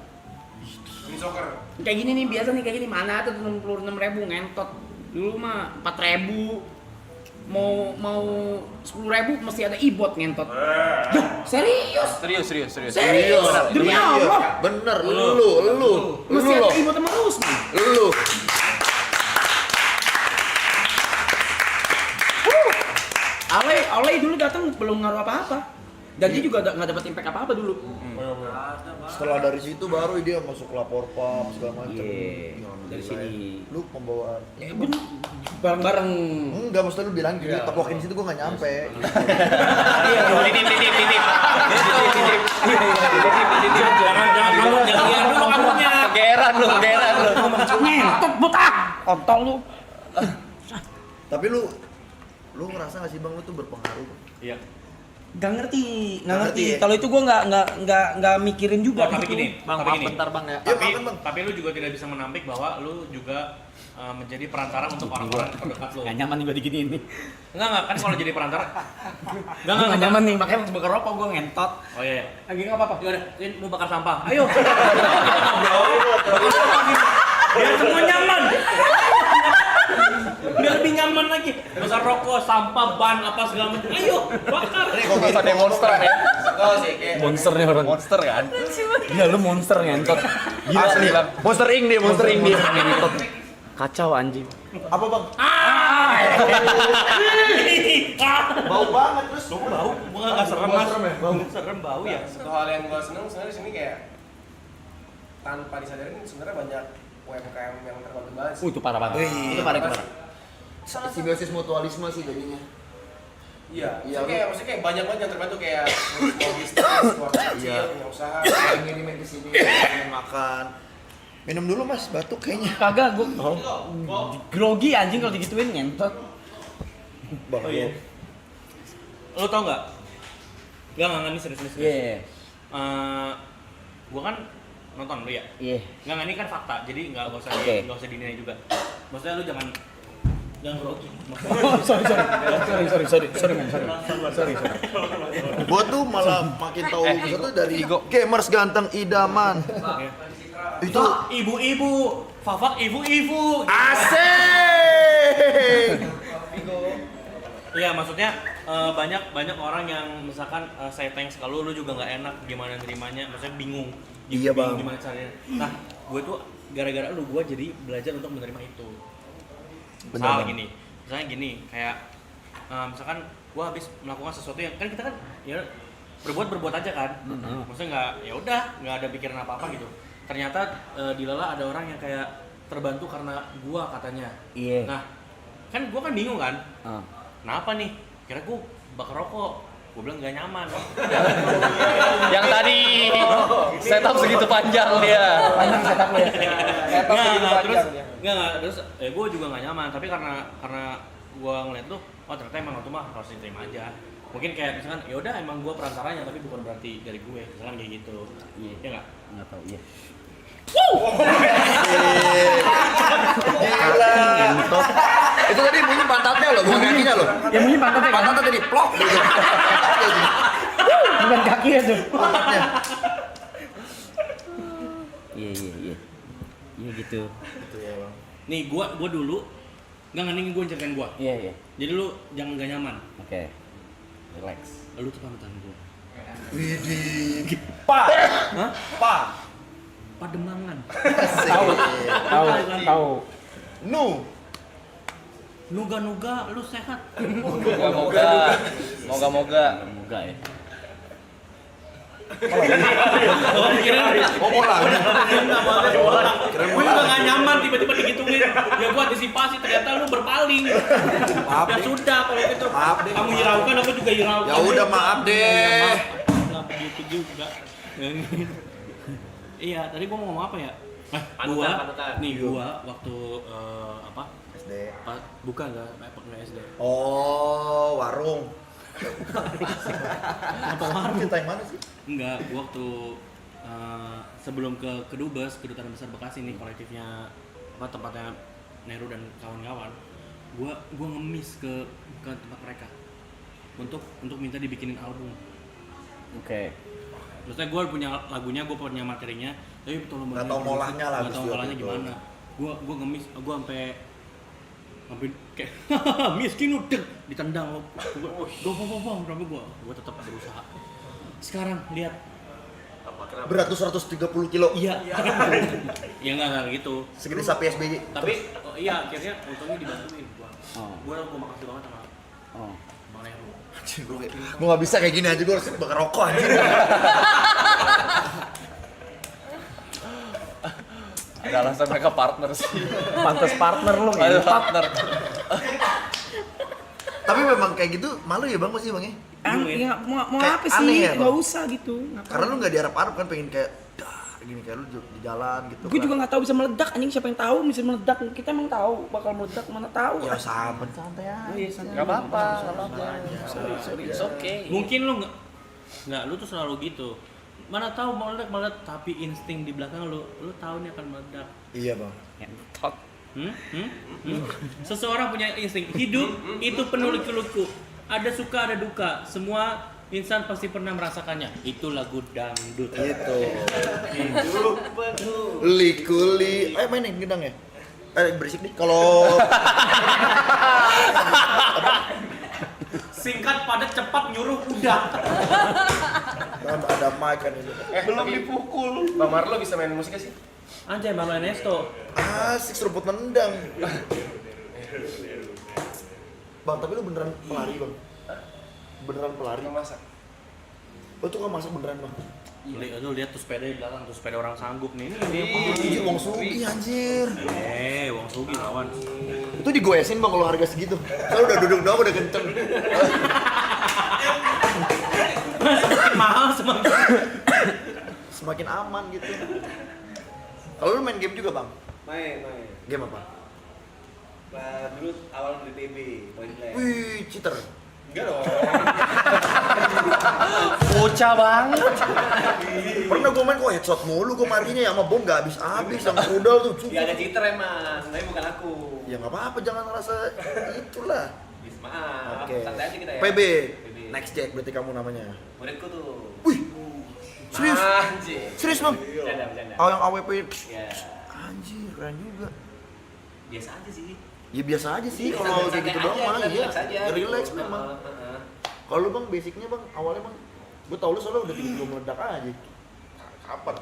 Ini soccer. Kayak gini nih, biasa nih kayak gini, mana tuh 66.000 ngentot. Dulu mah 4.000. Mau 10.000 mesti ada e-bot ngentot. Yah, serius? Serius. Serius? Demi Allah. Bener, lu Mesti ada loh. e-bot sama Rusman. Lu. Ale dulu datang belum ngaruh apa-apa. Dan dia juga nggak dapat impact apa-apa dulu. Setelah dari situ baru dia masuk lapor pam segala macam. Iya, dari sini. Lu pembawaan. Ya, bener. Bareng-bareng. Enggak, maksudnya lu bilang gitu, tepokin di situ gua enggak nyampe. Iya, Jangan kamunya. Kegeran lu. ngentot botak. Kontol lu. Tapi lu ngerasa gak sih Bang lu tuh berpengaruh? Iya. Gak ngerti. ya? Kalau itu gue nggak mikirin juga. Tapi gitu. gini, Bang, tapi maaf gini. bentar bang ya. Ya, Tapi, makan, Bang. tapi lu juga tidak bisa menampik bahwa lu juga menjadi perantara untuk orang-orang terdekat lu. Gak nyaman nih gue diginiin nih. Enggak, kan kalau jadi perantara. Gue gak nyaman nih, makanya waktu bakar rokok gue ngentot. Oh iya. Lagi nggak apa-apa. Yaudah, Lin, mau bakar sampah. Ayo. Biar semua nyaman. Biar lebih nyaman lagi. Bakar rokok, sampah, ban, apa segala macam. Ayo, bakar. Ini kok bisa demonstran ya? Tahu sih kayak Monsternya orang. Monster kan? Gila lu monster ngentot. Gila Asli, nih. Bang. Monster Inc dia, Monster Inc dia. Ngentot. Kacau anjing. Apa bang? Bau banget terus. bau. Gua enggak serem, Mas. Bau serem bau ya. Satu hal yang gue seneng sebenarnya di sini kayak tanpa disadarin sebenarnya banyak UMKM yang terbantu banget sih. Itu parah banget. Wih. Itu parah. Simbiosis mutualisme sih jadinya. Iya, Iya, maksudnya kayak banyak banget yang terbantu kayak small business, keluarga kecil, Iya. punya usaha. Ngirimin ke sini, ngirimin makan. Minum dulu mas, batuk kayaknya. Kagak gue grogi anjing kalau digituin ngentot. Bang, Oh iya. Lu tau nggak? Enggak ini serius. Iya. Gua kan nonton lu ya. Iya. Enggak, ini kan fakta, jadi nggak usah Oke. nggak usah dinilai juga. Maksudnya lu jangan grogi. Sorry man. gua tuh malah makin tahu itu dari gamers ganteng idaman. Itu Ibu-ibu, Fafak ibu-ibu. asik. Iya, maksudnya banyak orang yang misalkan saya thanks kalau lu juga nggak enak gimana nerimanya, maksudnya bingung. Iya, Bang. Gimana caranya? Nah, gue tuh gara-gara lu gue jadi belajar untuk menerima itu. Bener, Bang. Misalnya gini, kayak misalkan gue habis melakukan sesuatu yang kan kita kan ya berbuat aja kan, maksudnya nggak ya udah nggak ada pikiran apa gitu. Ternyata di Lala ada orang yang kayak terbantu karena gue katanya. Iya. Nah, kan gue kan bingung kan. Ah. Kenapa nih? Kira gue bakar rokok. Gue bilang gak nyaman. Yang tadi setup segitu panjang dia. Panjang setup lu ya. Setup segitu panjang dia. Terus gue juga gak nyaman. Tapi karena gue ngeliat tuh, oh ternyata emang itu mah harus diterima aja. Mungkin kayak misalkan, ya udah emang gue perantaranya, tapi bukan berarti dari gue. Misalkan kayak gitu. Iya. Iya nggak? Nggak tahu, iya. Ngentot. Itu tadi bunyi pantatnya loh, bukan kakinya loh. Yang bunyi pantatnya kan? Pantatnya tadi plok gitu. Bukan kaki ya tuh. Pantatnya. Iya. Iya gitu. Gitu ya bang. Nih gue dulu, nggak nih gue ceritain gue. Iya. Jadi lu jangan gak nyaman. Oke. Relax. Lu tuh panutan gue. Widih. Hah? Pademangan. Tahu. Nu. Nuga-nuga lu sehat. Moga-moga. Moga ya. Oh, kira gue juga gak nyaman tiba-tiba digituin. Ya gue antisipasi, ternyata lu berpaling. Maaf Ya deh. sudah kalau gitu. Maaf deh. Kamu hiraukan, aku juga hiraukan. Ya udah maaf deh. Nggak begitu juga. Iya, tadi gua mau ngomong apa ya? Panutan. Gua waktu apa? SD. Bukan enggak SD. Oh, warung. Cerita yang mana sih? Enggak, gua waktu sebelum ke Kedubes, Kedutaan Besar Bekasi nih, kolektifnya apa tempatnya Neru dan kawan-kawan. Gua ngemis ke tempat mereka untuk minta dibikinin album. Oke. Maksudnya gue punya lagunya, gue punya materinya, tapi tolong Nggak tahu ngolahnya lah, nggak tahu Gus, ngolahnya gitu. gimana. Gue ngemis, gue sampai kayak miskin udah ditendang lo. Gue tetap berusaha. Sekarang lihat. Berat tuh 130 kilo. Iya. Ya nggak gitu. Segede sapi SBY. Tapi iya akhirnya untungnya dibantuin gue. Oh. Gue makasih banget sama Oh. Bang Neru. Gue gak bisa kayak gini aja, gue harus bakar rokok aja. Ada alasan mereka partner sih. Pantes partner lu Ada ngentot. partner. Tapi memang kayak gitu malu ya bang, masih bang ya? Ya, mau Kayak apa aneh sih? ya, Nggak Bang? usah gitu. Ngapain? Karena lu gak diharap-harap kan, pengen kayak dar gini kayak lu di jalan gitu. Gue juga nggak tahu bisa meledak anjing, siapa yang tahu bisa meledak? Kita emang tahu bakal meledak, mana tahu. Ya sahabat santai aja. Iya, santai. Nggak apa-apa, nggak apa-apa. Sorry. It's okay. Mungkin lu nggak, lu tuh selalu gitu. Mana tahu mau meledak, tapi insting di belakang lu tahu nih akan meledak. Iya bang. Ngentot. Seseorang punya insting. Hidup itu penuh liku-liku. Ada suka, ada duka. Semua insan pasti pernah merasakannya. Itu lagu dangdut. Gitu. Likuli. Ayo mainin gendang ya. Berisik nih. Kalau Singkat, padat, cepat, nyuruh, udah. ada mic kan ini. Belum dipukul. Bang Marlo bisa main musik gak sih? Anjay, Marlo Ernesto. Asik seruput nendang. Bang, tapi lu beneran pelari bang? Beneran pelari? Nggak masak. Lu tuh nggak masak beneran bang? Lu lihat tuh sepeda di belakang, tuh sepeda orang sanggup nih. Anjir, Wong Sugi anjir. Wong Sugi lawan. Itu digoesin bang kalau harga segitu. Soalnya udah duduk doang udah kenceng. Semakin mahal semakin. Semakin aman gitu. Kalau lu main game juga bang? Main. Game apa? Dulu awal dari TB, point blank. Wih, cheater. Enggak dong. Bocah banget. Pernah gue main kok headshot mulu, gue matinya ya sama bom gak habis-habis yang rudal tuh. Ya ada cheater emang, tapi bukan aku. Ya nggak apa-apa, jangan ngerasa itulah. Bis, maaf. Oke. Santai aja kita ya. PB. PB. Next Jack berarti kamu namanya. Muridku tuh. Wih, serius? Anjir. Serius bang? Bercanda. Oh yang AWP. Ya, Anjir, keren juga. biasa aja sih. Ya biasa aja sih kalau kayak Santai gitu aja, doang mah, iya. relax aja. Ya, relax memang. Kalau lu bang, basicnya bang, awalnya bang, gue tau lu soalnya udah tiba-tiba meledak aja. Kapan?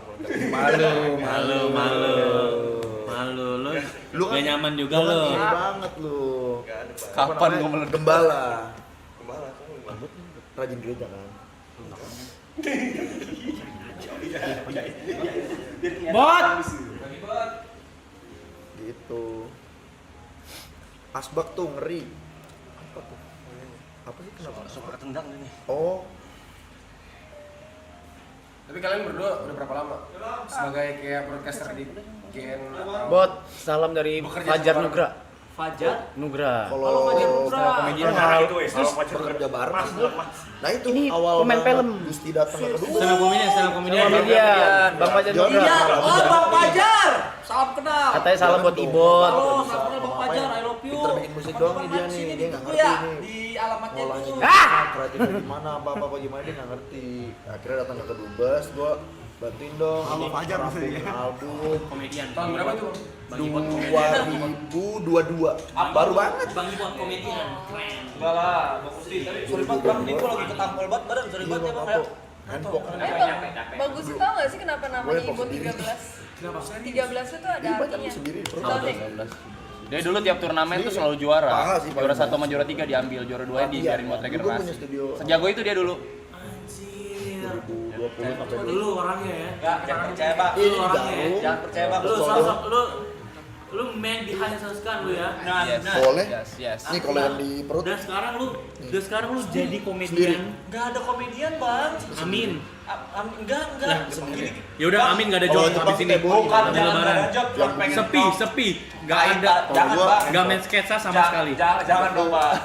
Malu lu Lu kan gak nyaman juga Lu kan lu. ini banget lu. Gak ada Pak. Kapan Apa namanya? gua meledak? Gembala. Gembala, kamu gembala. Rajin gereja kan. Bot. Gitu. Asbak tuh ngeri. Apa tuh? Apa sih kenapa? Suka ketendang ini. Oh, Tapi kalian berdua udah berapa lama sebagai kayak broadcaster di Gen? Bot, salam dari Bekerja Fajar sama Nugra. Fajar. Nugra. kalau komedian terus bekerja bareng. Nah itu Ini awal pemain banget film. Gusti datang ke kedua. Stand up comedian. Komedian, Bang Fajar Nugra. Oh, Bang Fajar. Salam kenal. Katanya salam buat Ibot. Halo, salam kenal Bang Fajar. I love you. Pinter bikin musik doang nih dia nih, dia nggak ngerti Ya, nih. di alamatnya Polanya itu. gimana, kreatifnya gimana, apa gimana dia nggak ngerti. Akhirnya datang ke Kedubes, gua bantuin dong. Halo Fajar maksudnya. Album Komedian. Tahun berapa tuh? 2022. Baru banget. Bang Ibot komedian. Keren. Enggak lah, Bang Gusti. Tapi sorry banget Bang, ini gua lagi ketampol banget badan, sorry Iya banget ya bang, Bang ya. apa? Handphone. Bang Gus tau gak sih kenapa namanya Gue Ibot sendiri. 13? 13 itu ada Dia banyak artinya. sendiri. Tahu deh. Dia dulu tiap turnamen tuh selalu juara. Parah sih, Juara paling 1 sama juara 3 diambil, juara 2 dibiarin buat Dulu gua punya regenerasi. studio Sejago itu dia dulu. Anjir. 2020 sampai dulu. Lu orangnya ya. Enggak, jangan percaya Bang. Ini Lu orangnya ya. Garung. Jangan percaya Bang. Lu sosok lu main behind the scenes kan lu ya. Yes. Boleh. Yes. Nih kalau yang di perut. Dan sekarang lu jadi Sendiri. komedian. Enggak ada komedian Bang. Amin. Enggak. Gini. Ya udah Amin enggak ada Kalau job Jepang habis ini. kayak bohong. Bukan, Habis jangan lebaran. ada job, cuma pengen Sepi. Enggak ada. Jangan gua- Bang. Enggak main sketsa sama Jangan- sekali. Jangan dong Bang.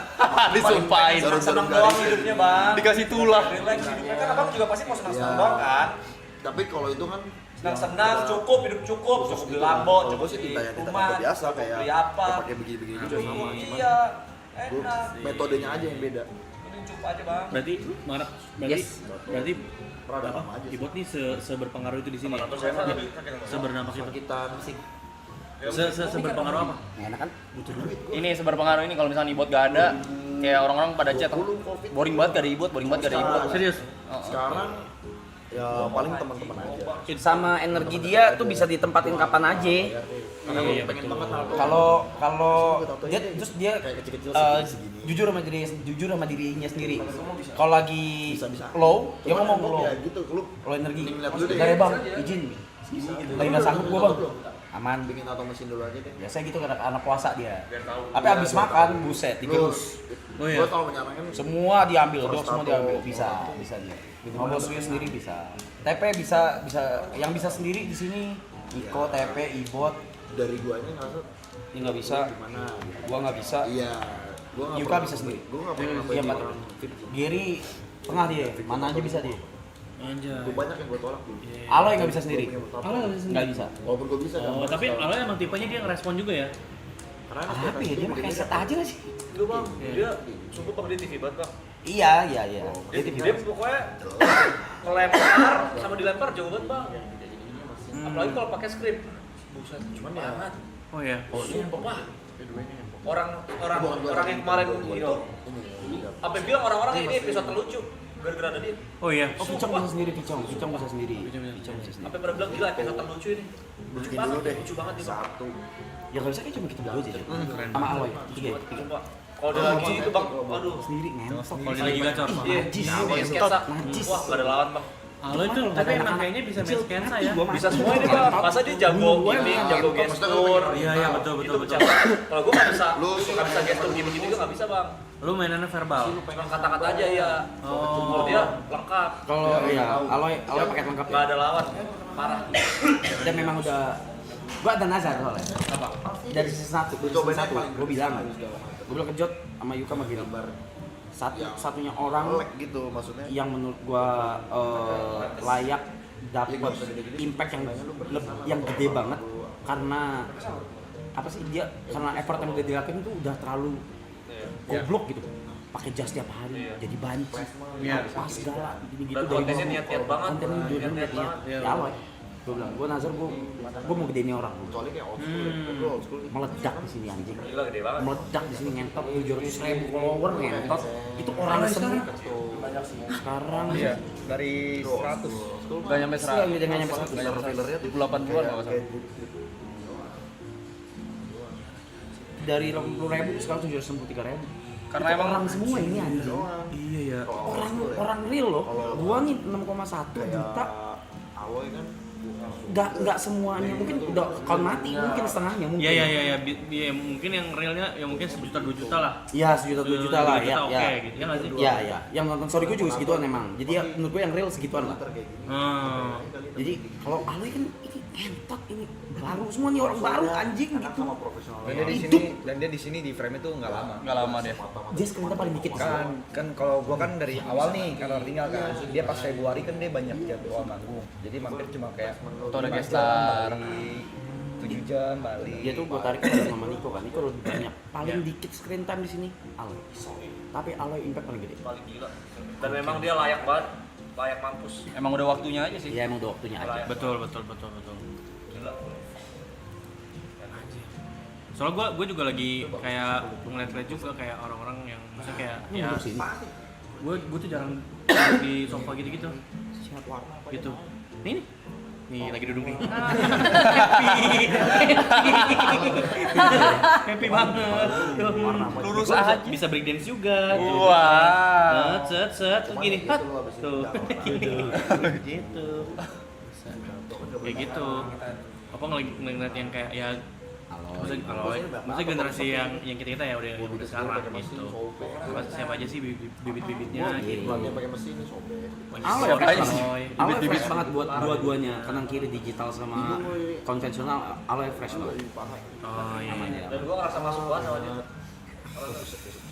Disumpahin. Senang doang hidupnya Bang. Dikasih tulah. Relax hidupnya kan Abang juga pasti mau senang-senang doang kan. Tapi kalau itu kan Senang-senang, cukup, hidup cukup beli Lambo, Kalau cukup gua sih beli tinta rumah, biasa cukup kayak beli apa. pakai begini-begini juga sama. Cuman Iya, gua enak. metodenya aja yang beda. Ini cukup aja Bang. Berarti berarti Rada lama aja sih. Ibot nih seberpengaruh itu di sini. Ya? Seberdampak itu. Kita musik. Seberpengaruh apa? Enak kan? Butuh duit gua. Ini seberpengaruh ini kalau misalnya Ibot gak ada, kayak orang-orang pada chat, 20 Covid. boring banget gak ada Ibot, boring banget gak ada Ibot. Serius? Sekarang ya paling teman-teman aja. Sama energi dia tuh bisa ditempatin kapan aja. Karena gua pengen banget Naruto. Kalau dia Ini terus dia kayak kecil-kecil segini. jujur sama dirinya sendiri. Kalau lagi Bisa-bisa. low, dia Cuman ngomong emang low. ya gitu, lu Low energi. Ini ngeliat dulu deh. Bentar ya bang, izin. Lagi nggak sanggup gua bang. Aman. bikin tato mesin dulu aja deh. Biasanya gitu karena anak puasa dia. Tapi abis makan, buset, digerus. Oh iya. Gua tau menyarankan Semua diambil, dok First semua tato. diambil. Bisa dia. Ngobrol sendiri bisa. TP bisa yang bisa sendiri di sini. Iko, TP, Ibot, Dari guanya ngerasa ini nggak bisa. gimana? Gua nggak bisa. Iya. Gua nggak Yuka pernah- bisa sendiri. Gua nggak pernah Iya, nambahin Pak. orang fit. Giri tengah dia, mana aja bisa dia. Anjay. Gua banyak yang gua tolak dulu. Aloy nggak bisa sendiri. Aloy nggak bisa sendiri? Nggak bisa. Walaupun gua bisa kan. Oh, tapi Aloy emang tipenya dia ngerespon juga ya? Karena Apa ya dia pakai set aja nggak sih? Lu bang, dia sumpah bang dia TV banget bang. Iya. Dia, dia pokoknya ngelempar sama dilempar jauh banget bang. Apalagi kalau pakai skrip. Buset, cuman banget. Oh ya. Sumpah wah. Orang yang kemarin itu sampai bilang orang-orang ini episode terlucu gara-gara ada dia. Oh iya. Oh, Picong bisa sendiri, Picong bisa sendiri. Picong bisa sendiri. Sampai pada bilang gila episode terlucu ini. Lucuin dulu deh. Lucu banget dia. Bang. Satu. Ya nggak bisa kayak cuma kita berdua aja. Sama Aloy, tiga. Sumpah. Kalau dia lagi itu bang, aduh. Sendiri ngentot. Kalau dia lagi gacor. Iya, Najis. iya, sketsa. Najis. Wah, gak ada lawan bang. Aloy tuh tapi emang kayaknya bisa main sketsa ya. Bisa semua ini bang. Masa dia jago gimmick, jago gestur. Iya betul. Kalau gue nggak bisa, nggak bisa gestur gimmick juga nggak bisa bang. Lu mainannya verbal. Cuma kata-kata aja ya. Kalau dia lengkap. Kalau ya Aloy pakai lengkap ya. Nggak ada lawan. Parah. Dan memang udah gua ada nazar soalnya. Dari season 1, gua bilang ke Jot sama Yuka sama Giri. Satunya orang Melek gitu maksudnya. yang menurut gua layak dapat impact yang gede banget karena apa sih dia karena effort yang udah dilakuin itu udah terlalu goblok gitu. Pakai jas tiap hari, jadi banci, apa segala gitu-gitu. Dan kontennya niat-niat banget. Kontennya niat-niat. Ya Aloy. Gue bilang, gue nazar, gue mau gedein orang. Soalnya kayak old school. Gua old school. Meledak di sini anjing. Gila gede banget. Meledak di sini ngentot 700.000 follower ngentot. Itu orang semua. Sekarang Iya, dari 100. Gak nyampe 100. Iya, udah nggak nyampe 100. Fillernya tuh 80-an kalau nggak salah. Dari 80.000 sekarang 763.000. Karena Itu emang orang semua ini anjing. Iya ya. Orang real loh. Gua nih 6,1 juta. Aloy kan Nggak semuanya mungkin udah kalau mati mungkin setengahnya mungkin. Iya mungkin yang realnya ya mungkin 1 juta 2 juta lah. Iya, 1 juta 2 juta lah ya. Oke gitu ya nggak sih? Iya. Yang nonton storyku juga segituan emang. Jadi ya menurut gue yang real segituan lah. Jadi kalau Aloy kan ini entot ini baru semua nih orang baru anjing gitu. sama profesional. Dan dia di sini di frame itu nggak lama. nggak lama dia. Dia screen paling dikit Kan kalau gua kan dari awal nih kalau tinggal kan dia pas Februari kan dia banyak jadwal manggung. Jadi mampir cuma kayak Atau ada 5 guest jam star. balik, 7 jam balik. Dia tuh gue tarik kan sama Niko kan. Niko lebih banyak. Paling dikit screen time di sini Aloy. Tapi Aloy impact paling gede. Paling gila. Dan memang dia layak banget. Layak mampus. Emang udah waktunya aja sih. Ya emang udah waktunya aja. Betul. Gila. Soalnya gue juga lagi kayak ngeliat-ngeliat juga kayak orang-orang yang maksudnya kayak ya Duduk sini. gue tuh jarang di sofa gitu-gitu. Gitu. Nih lagi duduk nih. Happy banget. Lurus aja. Bisa break dance juga. tuh. Wah. Set tuh gini. Tuh. Gitu. Kayak gitu. Apa ngeliat yang kayak ya maksudnya generasi yang kita ya udah sekarang gitu. Siapa aja sih bibit-bibitnya gitu. Bulannya pakai mesin sobek. Aloy Aloy. fresh banget. Aloy fresh banget buat dua-duanya. Kanan kiri digital sama konvensional. Aloy fresh banget. Oh iya. Dan gua ngerasa masuk banget sama dia.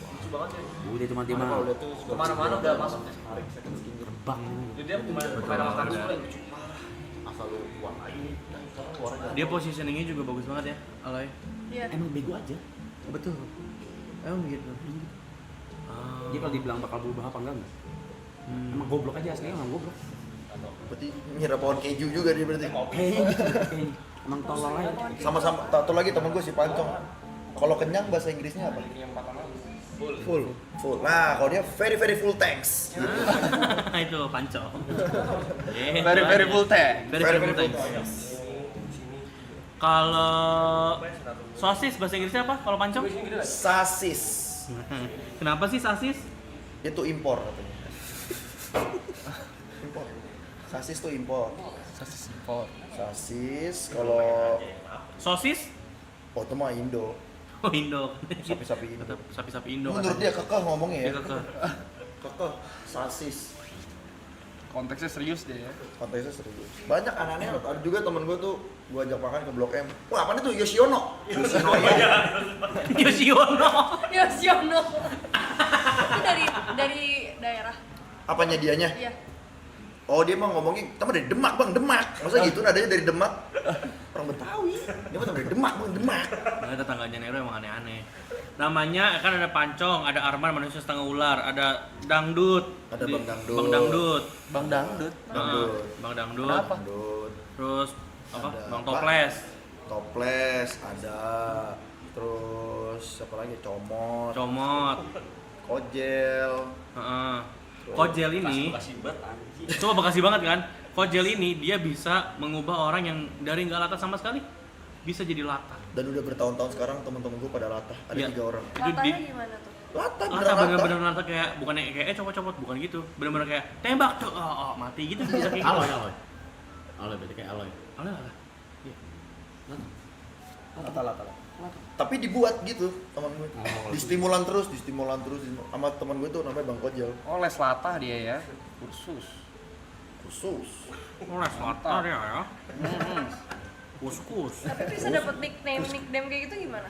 Lucu banget ya. Udah cuma dia Kalau mah udah tuh Kemana-mana udah masuk. terbang. Jadi dia pemain sama sekali lucu. asal lu kuat aja. Dia positioningnya juga bagus banget ya, Aloy. Iya. Emang bego aja. Betul. Emang begitu. Dia kalau dibilang bakal berubah apa enggak? Emang goblok aja aslinya, emang goblok. Berarti ngira pohon keju juga dia berarti. Kayaknya gitu. Kayaknya. Emang tolol aja. Sama-sama satu lagi temen gue si Pancong. Kalau kenyang bahasa Inggrisnya apa? Full. Nah, kalau dia very full thanks. Gitu. Itu panco. Very full teh. Very full thanks. Kalau sosis bahasa Inggrisnya apa? Kalau panco? Sasis. Kenapa sih sosis? Itu impor katanya. Impor. Sasis tuh impor. Sasis impor. Sasis kalau Sosis? oh itu mah Indo. Oh Indo. Sapi-sapi Indo. Sapi-sapi Indo. Menurut dia kekeh ngomongnya ya. Dia kekeh. Kekeh. Sasis. Konteksnya serius deh ya. Konteksnya serius. Banyak aneh-aneh. Ada juga temen gue tuh, gue ajak makan ke Blok M. Wah, apaan itu? Yoshiono. Yoshiono ya. Yoshiono. Yoshiono. Itu dari daerah. Apanya dianya? Iya. Oh, dia mah ngomongin, kita mah dari Demak, Bang, Demak. Masa gitu nadanya dari Demak? Orang Betawi. Dia mah dari Demak, Bang, Demak. Nah, tetangganya Nero emang aneh-aneh. Namanya kan ada Pancong, ada Arman manusia setengah ular, ada Dangdut. Ada Bang Dangdut. Bang Dangdut. Bang Dangdut. Dangdut. Bang Dangdut. Kenapa? Dangdut. Terus apa? Ada Bang Toples. Toples ada. Terus siapa lagi? Comot. Comot. Kojel. Heeh. Kojel ini coba Bekasi banget kan? Kojel ini dia bisa mengubah orang yang dari nggak latah sama sekali bisa jadi latah. Dan udah bertahun-tahun sekarang temen-temen gue pada latah. Ada Iya. 3 orang. Itu Latahnya gimana tuh? Latah, latah beneran latah. bener-bener latah kayak bukannya kayak copot-copot, bukan gitu. Bener-bener kayak tembak tuh, mati gitu bisa kayak gitu. Aloy berarti kayak aloy. Aloy lah. Lata. Tapi dibuat gitu teman gue. Distimulan terus. Sama teman gue tuh namanya Bang Kojel. Oh, les latah dia ya. Kursus. Les latah ya. Kus. Tapi bisa dapat nickname kayak gitu gimana?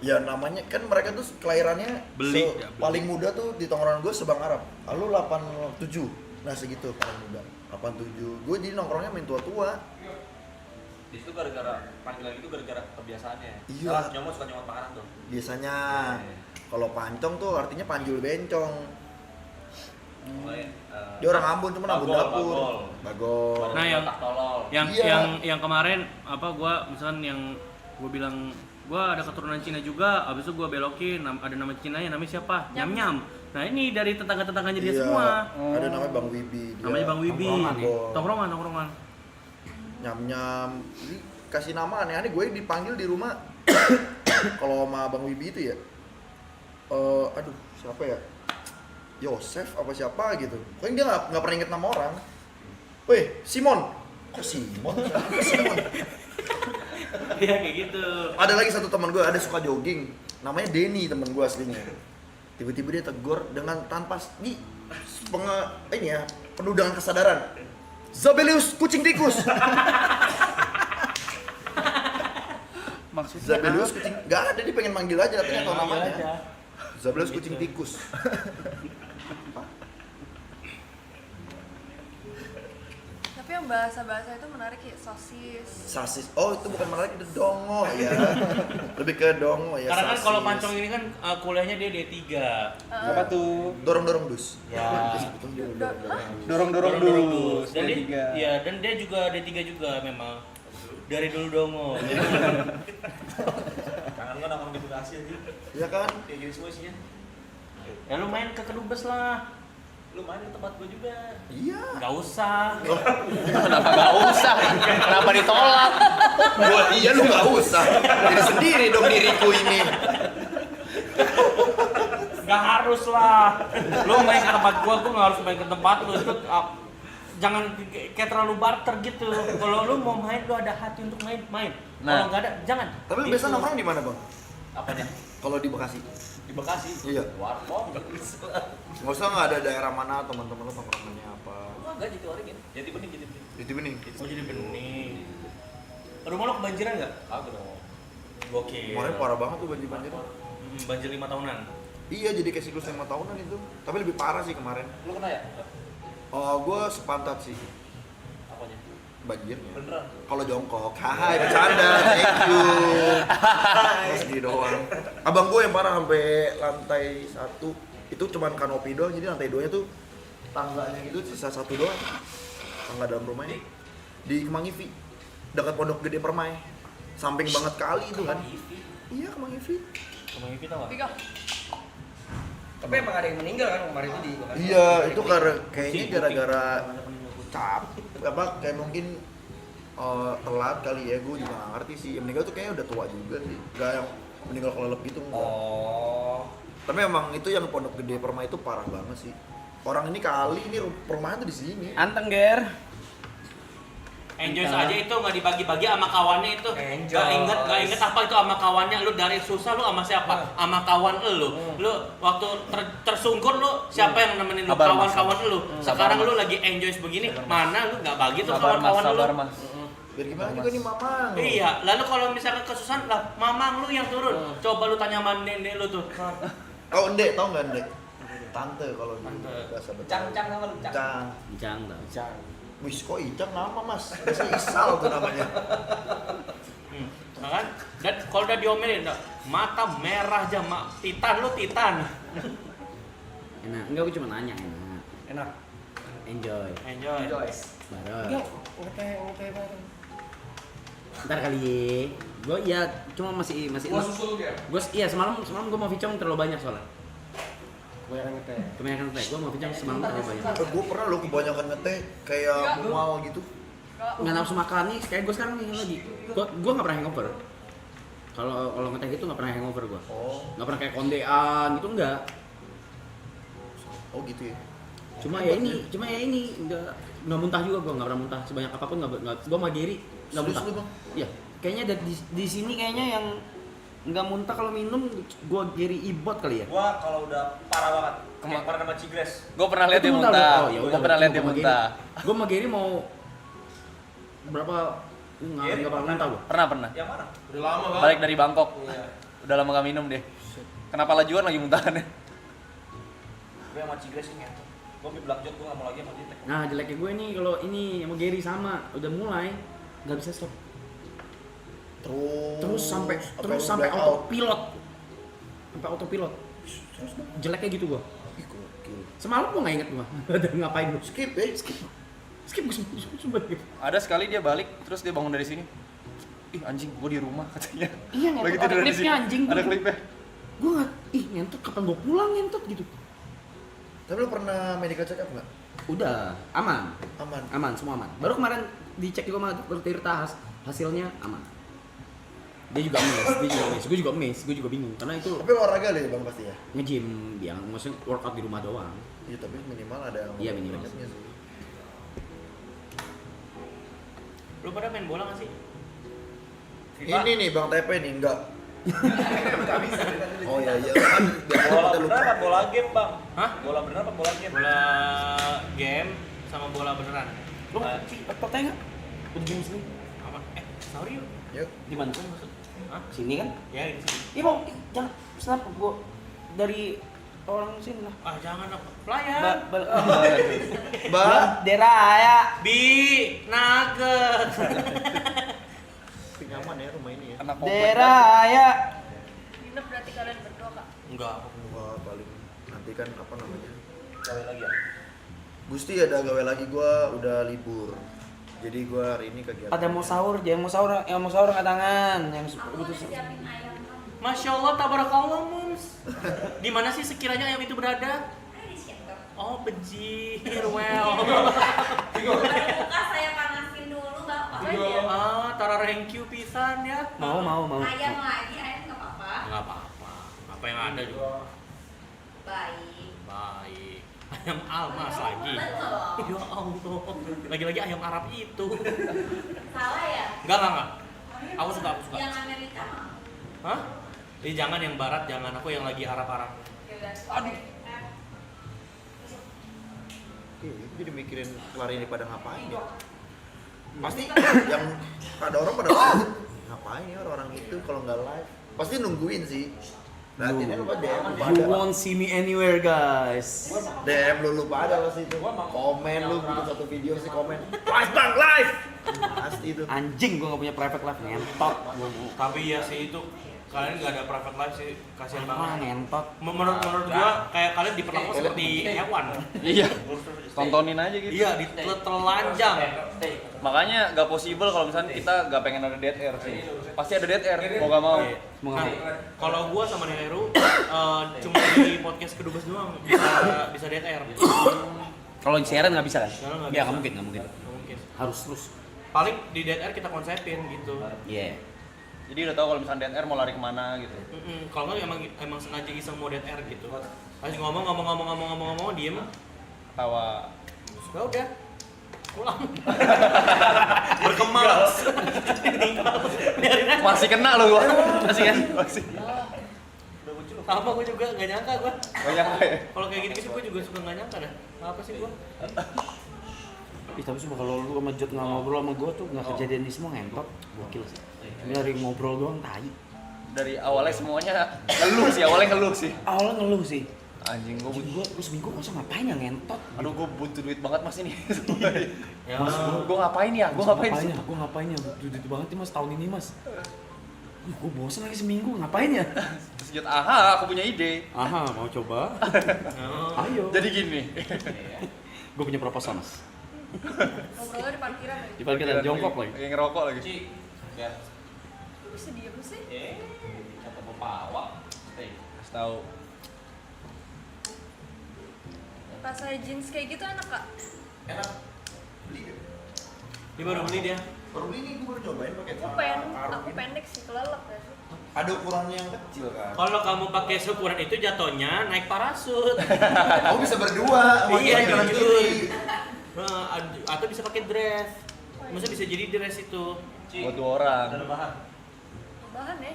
Ya namanya kan mereka tuh kelahirannya Beli, ya, beli. paling muda tuh di tongkrongan gue Sebang Arab. Lalu 87. Nah segitu paling muda. 87. Gue jadi nongkrongnya main tua-tua. Di situ gara-gara panggilan itu gara-gara kebiasaannya. Iya. Nyomot suka nyomot makanan tuh. Biasanya kalau pancong tuh artinya panjul bencong. Dia orang Ambon cuma Ambon dapur. Bagol. Nah, yang tak tolol. yang kemarin apa gua misalkan yang gua bilang gua ada keturunan Cina juga, abis itu gua belokin ada nama Cinanya namanya siapa? Nyam. Nah, ini dari tetangga-tetangganya dia Iya. semua. Ada namanya Bang Wibi. dia. Namanya Bang Wibi. Tongkrongan. Nyam. Jadi kasih nama aneh-aneh gue dipanggil di rumah. Kalau sama Bang Wibi itu ya. Aduh, siapa ya? Yosef apa siapa gitu. Pokoknya dia nggak pernah inget nama orang. Weh, Simon. Kok Simon? Simon. Iya kayak gitu. Ada lagi satu teman gue ada suka jogging. Namanya Denny teman gue aslinya. Tiba-tiba dia tegur dengan tanpa ini ya, penuh dengan kesadaran. Zabelius kucing tikus. Maksudnya Zabelius kucing, nggak ada, dia pengen manggil aja tapi nggak tahu namanya. Zabelius kucing tikus. Tapi yang bahasa-bahasa itu menarik ya, sosis. Sasis. Oh, itu bukan menarik, itu dongo ya. Lebih ke dongo ya. Karena kan sasis. kalau Pancong ini kan kuliahnya dia D3. apa tuh? Dorong-dorong dus. Ya. Dorong-dorong dulu. Dan dia, ya, dan dia juga D3 juga memang. Dari dulu dongo. Kangen kan nongkrong di Bekasi aja. Iya kan? Kayak gini semua isinya. Ya lu main ke Kedubes lah. Lu main ke tempat gua juga. Iya. Gak usah. Kenapa gak usah? Kenapa ditolak? Gua iya lu nggak usah. Diri sendiri dong diriku ini. Gak harus lah. Lu main ke tempat gua gak harus main ke tempat lu. Itu jangan kayak terlalu barter gitu. Kalau lu mau main, lu ada hati untuk main. Kalau nggak ada, jangan. Tapi lu biasa nongkrong di mana, Bang? Apanya? Kalau di Bekasi. Di Bekasi. Iya. Warkop. Nggak usah nggak ada daerah mana teman-teman lu nongkrongannya apa. Wah, enggak gitu orangnya. Jadi bening. Itu bening. Oh jadi bening. Rumah lo kebanjiran nggak? Kagak dong. Gokil. Kemarin parah banget tuh banjir. Banjir 5 tahunan. Iya, jadi kayak siklus 5 tahunan itu. Tapi lebih parah sih kemarin. Lu kena ya? Oh, gue sepantat sih Apanya? banjirnya. Beneran? Kalau jongkok, hai bercanda, thank you. Masih doang. Abang gue yang parah sampai lantai 1 itu cuman kanopi doang, jadi lantai 2-nya tuh tangganya gitu sisa 1 doang. Tangga dalam rumahnya di Kemang Ivi, dekat Pondok Gede Permai. Samping banget kali itu kan. Iya, Kemang Ivi. Kemang Ivi tau nggak? Tiga. Tapi emang ada yang meninggal kan kemarin itu di Bekasi. Iya, itu kayaknya gara-gara apa kayak mungkin telat kali ya, gue juga nggak ngerti sih. Yang meninggal tuh kayaknya udah tua juga sih, nggak yang meninggal kelelep gitu enggak. Oh. Tapi emang itu yang Pondok Gede Permai itu parah banget sih. Orang ini kali ini perumahan tuh di sini. Anteng ger. Enjoy saja itu nggak dibagi-bagi sama kawannya itu. Enjoy. Gak inget apa itu sama kawannya. Lu dari susah lu sama siapa? Sama kawan lu. Lu waktu tersungkur lu siapa yang nemenin lu? Sabar, Mas. Kawan-kawan lu. Sekarang Sabar, lu lagi enjoy begini, mana lu nggak bagi tuh Sabar mas, kawan-kawan lu? sabar mas. Biar gimana juga nih mamang. Iya, lalu kalau misalkan kesusahan lah, mamang lu yang turun. Coba lu tanya sama nenek lu tuh. Oh, Ndek, tau nggak Ndek? Tante kalau di Tante. bahasa Betawi. Cang sama lu, Cang. Cang. Bincang tau. Wis kok Icang nama mas? Biasanya Isal tuh namanya. Nah kan? Dan kalau udah diomelin, mata merah aja, titan lu titan. Enak, enggak gue cuma nanya enak. Enak. Enjoy. Enjoy. Bareng. Oke bareng. Ntar kali ye. Gue iya, cuma masih Gua susul dia. Gue iya semalam gue mau Vicong terlalu banyak soalnya. Kebanyakan ngeteh. Gue mau Vicong semalam terlalu banyak. Gue pernah lo kebanyakan ngeteh kayak mual gitu. Nggak nafsu makan nih, kayak gue sekarang nih lagi. Gue nggak pernah hangover. Kalau ngeteh gitu nggak pernah hangover gue. Oh, Nggak pernah kayak kondean gitu enggak. oh gitu ya. Cuma ya ini nggak muntah juga gue nggak pernah muntah sebanyak apapun nggak gue sama Gary nggak Serius muntah. lu, Bang? Iya, kayaknya di sini kayaknya yang nggak muntah kalau minum gue Gary Ibot kali ya. Gua kalau udah parah banget, kayak pernah sama Cigres. Gue pernah lihat Itu dia muntah, muntah. oh, ya udah, Gue pernah lihat dia gua sama muntah. Gary. Gue sama Gary mau berapa nggak pernah muntah gue. Pernah. Yang mana? Udah lama banget. Balik dari Bangkok. Iya. Udah lama gak minum deh. Kenapa lajuan lagi muntahannya? Gue sama Cigres ini ya. Gue beli black jot, gue gak mau lagi sama dia. Nah jeleknya gue nih kalau ini sama Gary sama udah mulai nggak bisa stop. Terus sampai autopilot. Sampai autopilot. Jeleknya gitu gua. Semalam gua nggak inget gua. Ada ngapain gua. Skip Gua sumpah. Ada sekali dia balik, terus dia bangun dari sini. Ih anjing, gue di rumah katanya. Iya ngentot, Lagi ada tidur di klipnya sini. anjing. Ada klipnya. Gua nggak, ngentot kapan gua pulang ngentot gitu. Tapi lo pernah medical check up nggak? Udah, aman. Aman. Aman, semua aman. Baru kemarin dicek juga sama dokter Tirta, hasilnya aman. Dia juga miss, gue juga bingung karena itu Tapi olahraga deh bang pasti ya? nge-gym, yang maksudnya workout di rumah doang. Iya tapi minimal ada. Iya, minimal. check-upnya sih. Lu pada main bola gak sih? Ini nih bang TP nih enggak. Oh iya kan biar Bola kita beneran lupa. apa bola game, Bang? Hah? Bola beneran apa bola game? Bola game sama bola beneran. Lu pertanyaan nggak? Udah gym sini? Apa? Sorry yuk. Yuk. Di mana sih maksud? Hah? Sini kan? Ya di sini. Iya mau, jangan snap gua dari orang sini lah. Ah jangan apa? Pelayan. Bang. Deraya. Bi Nugget. Tapi nyaman ya rumah ini ya. Anak komplek. Deraya. Nginep berarti kalian berdua kak. Enggak. Wah paling nanti kan apa namanya? Gawe lagi ya. Gusti ada gawe lagi gua udah libur. Jadi gua hari ini kegiatan. Ada mau sahur, yang mau sahur angkat tangan, yang butuh. Masya Allah, tabarakallah mums. Di mana sih sekiranya ayam itu berada? Oh, bejir, well. Buka saya panasin dulu bapak. Ah, tara thank you pisan ya. Mau. Ayam lagi, ayam nggak apa-apa. Enggak apa-apa. Apa yang ada juga. Baik. Baik. Ayam almas lagi. Betul. Ya Allah. Lagi-lagi ayam Arab itu. Salah ya? Enggak. Aku suka. Yang Amerika mah. Hah? Jangan yang barat, jangan aku yang lagi Arab-Arab. Aduh. Jadi mikirin kelar ini pada ngapain ya? Pasti yang ada orang pada ngapain ya orang itu kalau nggak live? Pasti nungguin sih. Nanti dia lupa DM lu You pada. won't see me anywhere, guys. DM lu lupa ada pasti itu. Komen lu bikin satu video sih komen. Live bang live. Pasti itu. Anjing, gua nggak punya private life, ngentot. Tapi ya sih itu kalian nggak ada private life sih, kasihan Ah, banget. ngentot. Menurut gua kayak kalian diperlakukan seperti hewan. Iya. Tontonin aja gitu. Iya, ditelanjang. Makanya gak possible kalau misalnya kita gak pengen ada dead air sih. Pasti ada dead air, mau gak mau. Nah, kalau gua sama Heru cuma di podcast kedubes doang bisa dead air. Kalau siaran nggak bisa kan? Siaran nggak Ya bisa. nggak mungkin. Nggak mungkin. Harus terus. Paling di dead air kita konsepin gitu. Iya. Jadi udah tahu kalau misalnya dead air mau lari kemana gitu. Kalau nggak emang sengaja iseng mau dead air gitu. Pas ngomong diem. Tawa. Ya udah. pulang. Berkembang. Masih kena lo gua. Masih kan? Masih. Sama gue juga nggak nyangka gue. Banyak ya. Kalau kayak gitu sih gue juga suka nggak nyangka dah. Apa sih gue? Ih, tapi sumpah kalau lu sama Jod nggak ngobrol sama gue tuh nggak kejadian ini semua ngentot. Gokil sih. Ini dari ngobrol doang tai. Dari awalnya semuanya ngeluh sih. Awalnya ngeluh sih. Anjing gua Anjing, lu seminggu masa ngapain ya ngentot? aduh gua butuh duit banget mas ini. Ya. Gua ngapain ya? Gua ngapain sih? Gue ngapain ya? Duit banget nih mas tahun ini mas. Gue bosan lagi seminggu, ngapain ya? Terus Jod, aha aku punya ide. Aha, mau coba? Ayo. Jadi gini. Gue punya proposal mas. Ngobrolnya di parkiran ya. Di parkiran jongkok lagi. Kayak ngerokok lagi. Ci, ya. Lu bisa diem sih? Kata bapak. Stay. Kasih tahu. Rasa jeans kayak gitu enak kak? Enak. Beli kan? Dia baru beli dia. Baru beli ini gue baru cobain pakai Aku pendek sih, kelelep ya sih. Ada ukurannya yang kecil kan. Kalau kamu pakai seukuran itu jatuhnya naik parasut. Kamu bisa berdua sama Iya, kiri kanan jujur. kiri. Nah, atau bisa pakai dress. Masa bisa jadi dress itu? Buat 2 orang. Bahan ya?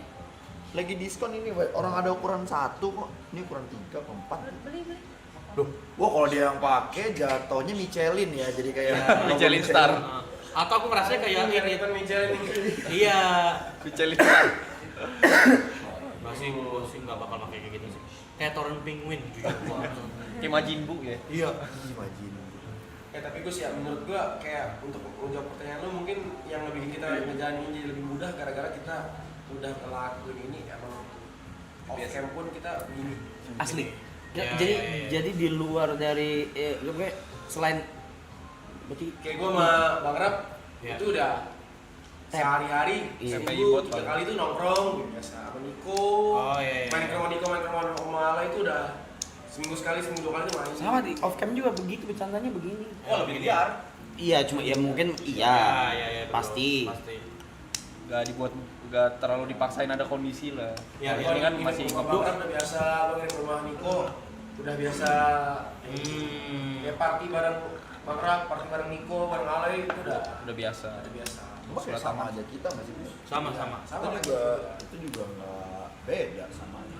Lagi diskon ini, Wei. Orang ada ukuran 1 kok. Ini ukuran 3 ke 4. Beli. Duh, wah kalau dia yang pakai jatuhnya Michelin ya, jadi kayak Michelin Star. Nah, atau aku ngerasa kayak ini. Itu Michelin ini. Iya. Michelin Star. Masih nggak bakal pakai kayak gitu sih. Kayak Torrent Penguin jujur. Kayak Majin Bu ya. Iya. Imagine. Tapi gue sih ya, menurut gue kayak untuk menjawab pertanyaan lo mungkin yang lebih kita ngejalanin jadi lebih mudah gara-gara kita udah ngelakuin ini emang off cam pun kita begini. Asli. Ya, jadi di luar dari lu kayak selain berarti Kayak gue sama Bang Rap Ya. itu udah sehari-hari Iya. seminggu 3 kali itu nongkrong biasa sama Niko, Oh, iya. main ke rumah Niko, main ke rumah Om Ala itu udah seminggu sekali, seminggu 2 kali itu main. sama di off cam juga begitu bercandanya begini. Oh, lebih liar. Iya, cuma ya mungkin iya. Betul. Pasti. Gak terlalu dipaksain ada kondisi lah. Ya, Ini kan Ini masih ke rumah Bang Rap udah biasa, main ke rumah Niko udah biasa kayak party bareng Bang Rap, party bareng Niko, bareng Ale itu udah biasa. biasa. Cuma kayak sama aja kita masih Gus. Sama. Itu juga nggak beda sama aja.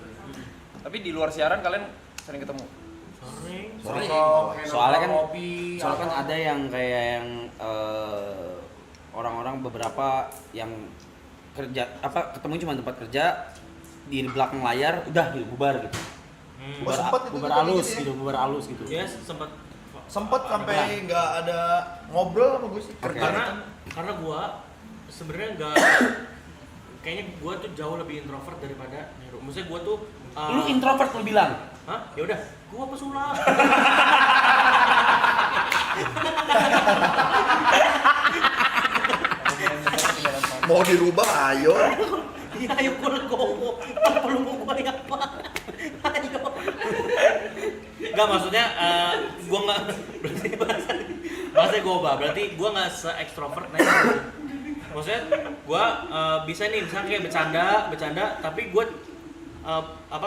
Tapi di luar siaran kalian sering ketemu? Sering. Sering. Soalnya kan kopi, soalnya kan ada yang kayak yang orang-orang beberapa yang kerja ketemu cuma tempat kerja di belakang layar udah gitu bubar gitu. Oh, sempet itu bubar kita halus gitu ya? gitu, bubar halus gitu. Ya sempat Sempet sampai nggak ada ngobrol sama gue sih. karena gua sebenarnya nggak kayaknya gua tuh jauh lebih introvert daripada Nero. Maksudnya gua tuh Lu introvert lu bilang. hah? Ya udah, gua pesulap. Mau dirubah ayo. Iya, ayo gua legowo. Perlu gua apa? Ayo. Enggak maksudnya gua enggak berarti bahasa gua berarti gua enggak se-extrovert Nero. Maksudnya gua bisa nih misalnya kayak bercanda tapi gua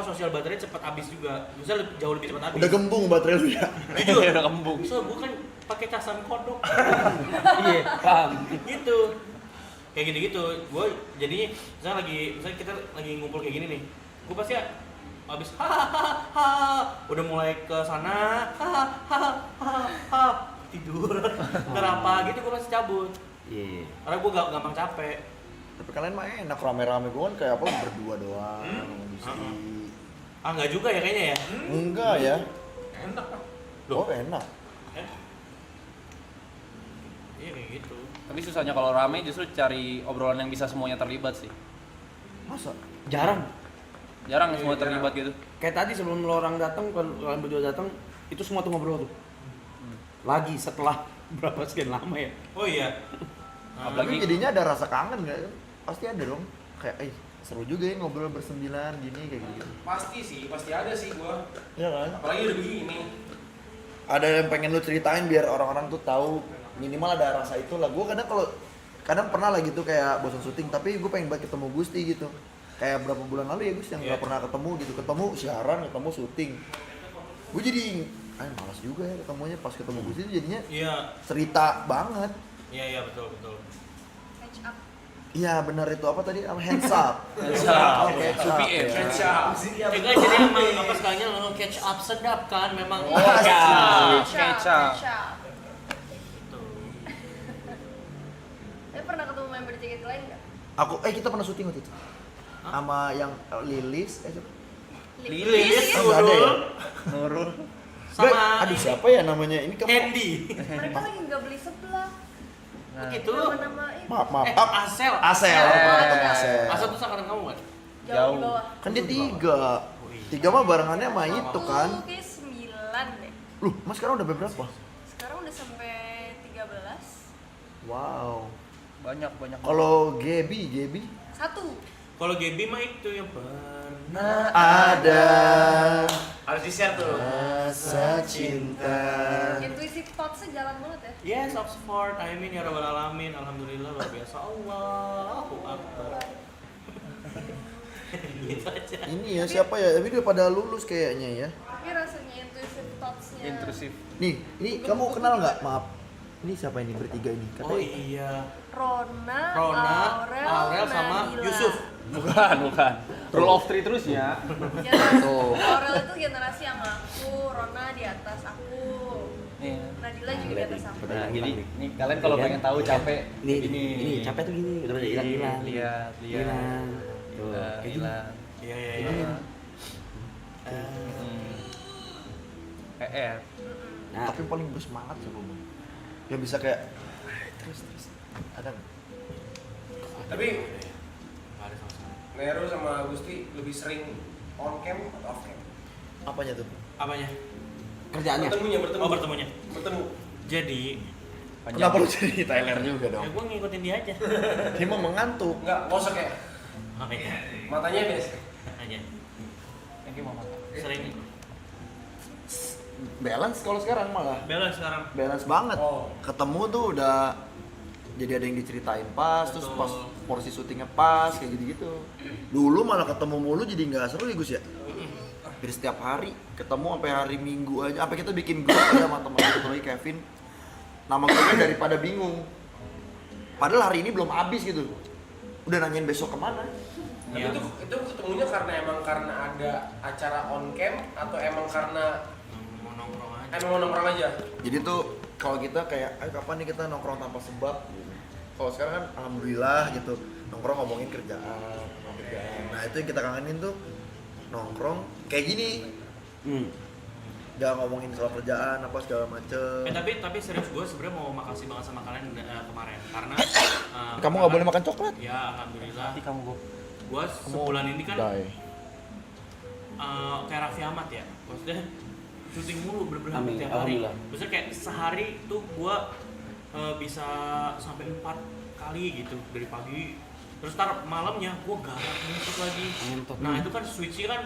sosial baterai cepat habis juga. Misalnya jauh lebih cepat habis. Udah gembung baterai lu ya. Jujur. Udah kembung. So, gua kan pakai casan kodok. Iya, paham. Gitu. Kayak gitu-gitu. Gua jadinya misalnya kita lagi ngumpul kayak gini nih. Gua pasti habis udah mulai ke sana tidur. Kenapa gitu gua pasti cabut. Iya. Karena gua gampang capek. Tapi kalian mah enak rame-rame gue kan kayak apa berdua doang. Bisa Enggak juga ya kayaknya ya. enggak ya. Enak kan? Oh enak. Iya kayak gitu. Tapi susahnya kalau rame justru cari obrolan yang bisa semuanya terlibat sih. Masa? Jarang. Jarang semua terlibat gitu. Kayak tadi sebelum lo orang datang, kalau kalian berdua datang, itu semua tuh ngobrol tuh. Lagi setelah berapa sekian lama ya? Oh iya. Tapi Apalagi jadinya ada rasa kangen nggak? Pasti ada dong. Kayak seru juga ya ngobrol bersembilan gini kayak gitu. Pasti ada sih gua. Iya kan? Apalagi udah begini. Ada yang pengen lu ceritain biar orang-orang tuh tahu minimal ada rasa itu lah. Gue kadang pernah lah gitu kayak bosan syuting tapi gue pengen banget ketemu Gusti gitu. Kayak berapa bulan lalu ya Gus yang nggak pernah ketemu gitu, ketemu siaran, ketemu syuting. Gue jadi malas juga ya ketemunya. Pas ketemu Gusti itu jadinya Iya, cerita banget. iya betul. Catch up. Iya benar itu apa tadi? Hands up. Hands up. Oh, catch up. UPM. ya. Catch up. Enggak, jadi emang apa sekalinya lo catch up sedap kan memang. Oh, ya. Catch up. Gitu. Tapi pernah ketemu member JKT lain nggak? Kita pernah syuting waktu itu. Sama yang Lilis siapa? Lilis, Oh, nggak ada ya? Nurul. sama Aduh siapa ya namanya? Ini kamu Candy. Mereka lagi nggak beli sebelah. Begitu. Nama-nama itu. Maaf. Asel. Asel. Ketemu Asel. Asel tuh angkatan kamu kan? Jauh di bawah. Kan dia 3 mah barengannya sama itu kan. Aku kayak 9 deh. Loh, Mas sekarang udah berapa? Sekarang udah sampai 13. Wow. Banyak. Kalau Gaby 1. Kalau Gaby mah itu yang pernah ada Harus di-share tuh. rasa cinta. Intuitive thoughts-nya jalan banget ya. Yes, of support. Amin ya rabbal alamin. Alhamdulillah luar biasa. Allahu akbar. Gitu aja. Ini ya siapa ya? Tapi udah pada lulus kayaknya ya. Tapi rasanya intuitive thoughts-nya. Intrusif. Nih, ini kamu kenal nggak? Maaf. Ini siapa ini bertiga ini? Oh iya. Rona, Aurel sama Nabila. Yusuf. Bukan. Rule of three terus ya. Tuh. Aurel itu generasi sama aku, Rona di atas aku. Iya. Nadila juga di atas aku. Nah, Jadi nih kalian kalau pengen tahu capek Ini capek tuh gini, udah hilang. lihat. Tuh, kayak gini. Hilang. Iya. Nah, Tapi yang paling bersemangat sih gue. Yang bisa kayak terus ada nggak? Tapi Nggak ada sama-sama. Nero sama Gusti lebih sering on cam atau off cam? Apanya tuh? Apanya? kerjaannya. Bertemu. Oh, bertemunya. Bertemu. Jadi, Kenapa lu jadi Tyler juga dong? gue ngikutin dia aja. Dia emang mengantuk. Enggak, ngosok ya. Oh iya. Matanya biasa. Aja. Yang gimana? Sering Balance kalau sekarang malah. balance sekarang. Balance banget. Oh. Ketemu tuh udah jadi ada yang diceritain pas, terus Betul. pas porsi syutingnya pas kayak gitu-gitu. Dulu malah ketemu mulu jadi nggak seru ya Gus ya. Jadi setiap hari ketemu sampai hari Minggu aja. Sampai kita bikin grup aja sama teman kita lagi Kevin. Nama grupnya daripada bingung. Padahal hari ini belum habis gitu. Udah nanyain besok kemana. Tapi Iya. itu ketemunya karena ada acara on cam atau emang karena Mau nongkrong aja. emang mau nongkrong aja? Jadi tuh kalau kita kayak, ayo kapan nih kita nongkrong tanpa sebab gitu. Kalau sekarang kan alhamdulillah gitu, nongkrong ngomongin kerjaan. Nah itu yang kita kangenin tuh, nongkrong kayak gini. Gak ngomongin soal kerjaan apa segala macem. Tapi serius gue sebenarnya mau makasih banget sama kalian kemarin karena Kamu nggak boleh makan coklat? Ya alhamdulillah. Nanti kamu Gue sebulan ini kan Die. kayak Raffi Ahmad ya. Maksudnya syuting mulu bener-bener Amin, hampir tiap hari. alhamdulillah. Maksudnya kayak sehari tuh gue bisa sampai 4 kali gitu dari pagi. Terus ntar malamnya gue garap musik lagi. Ngentot. Nah itu kan switch kan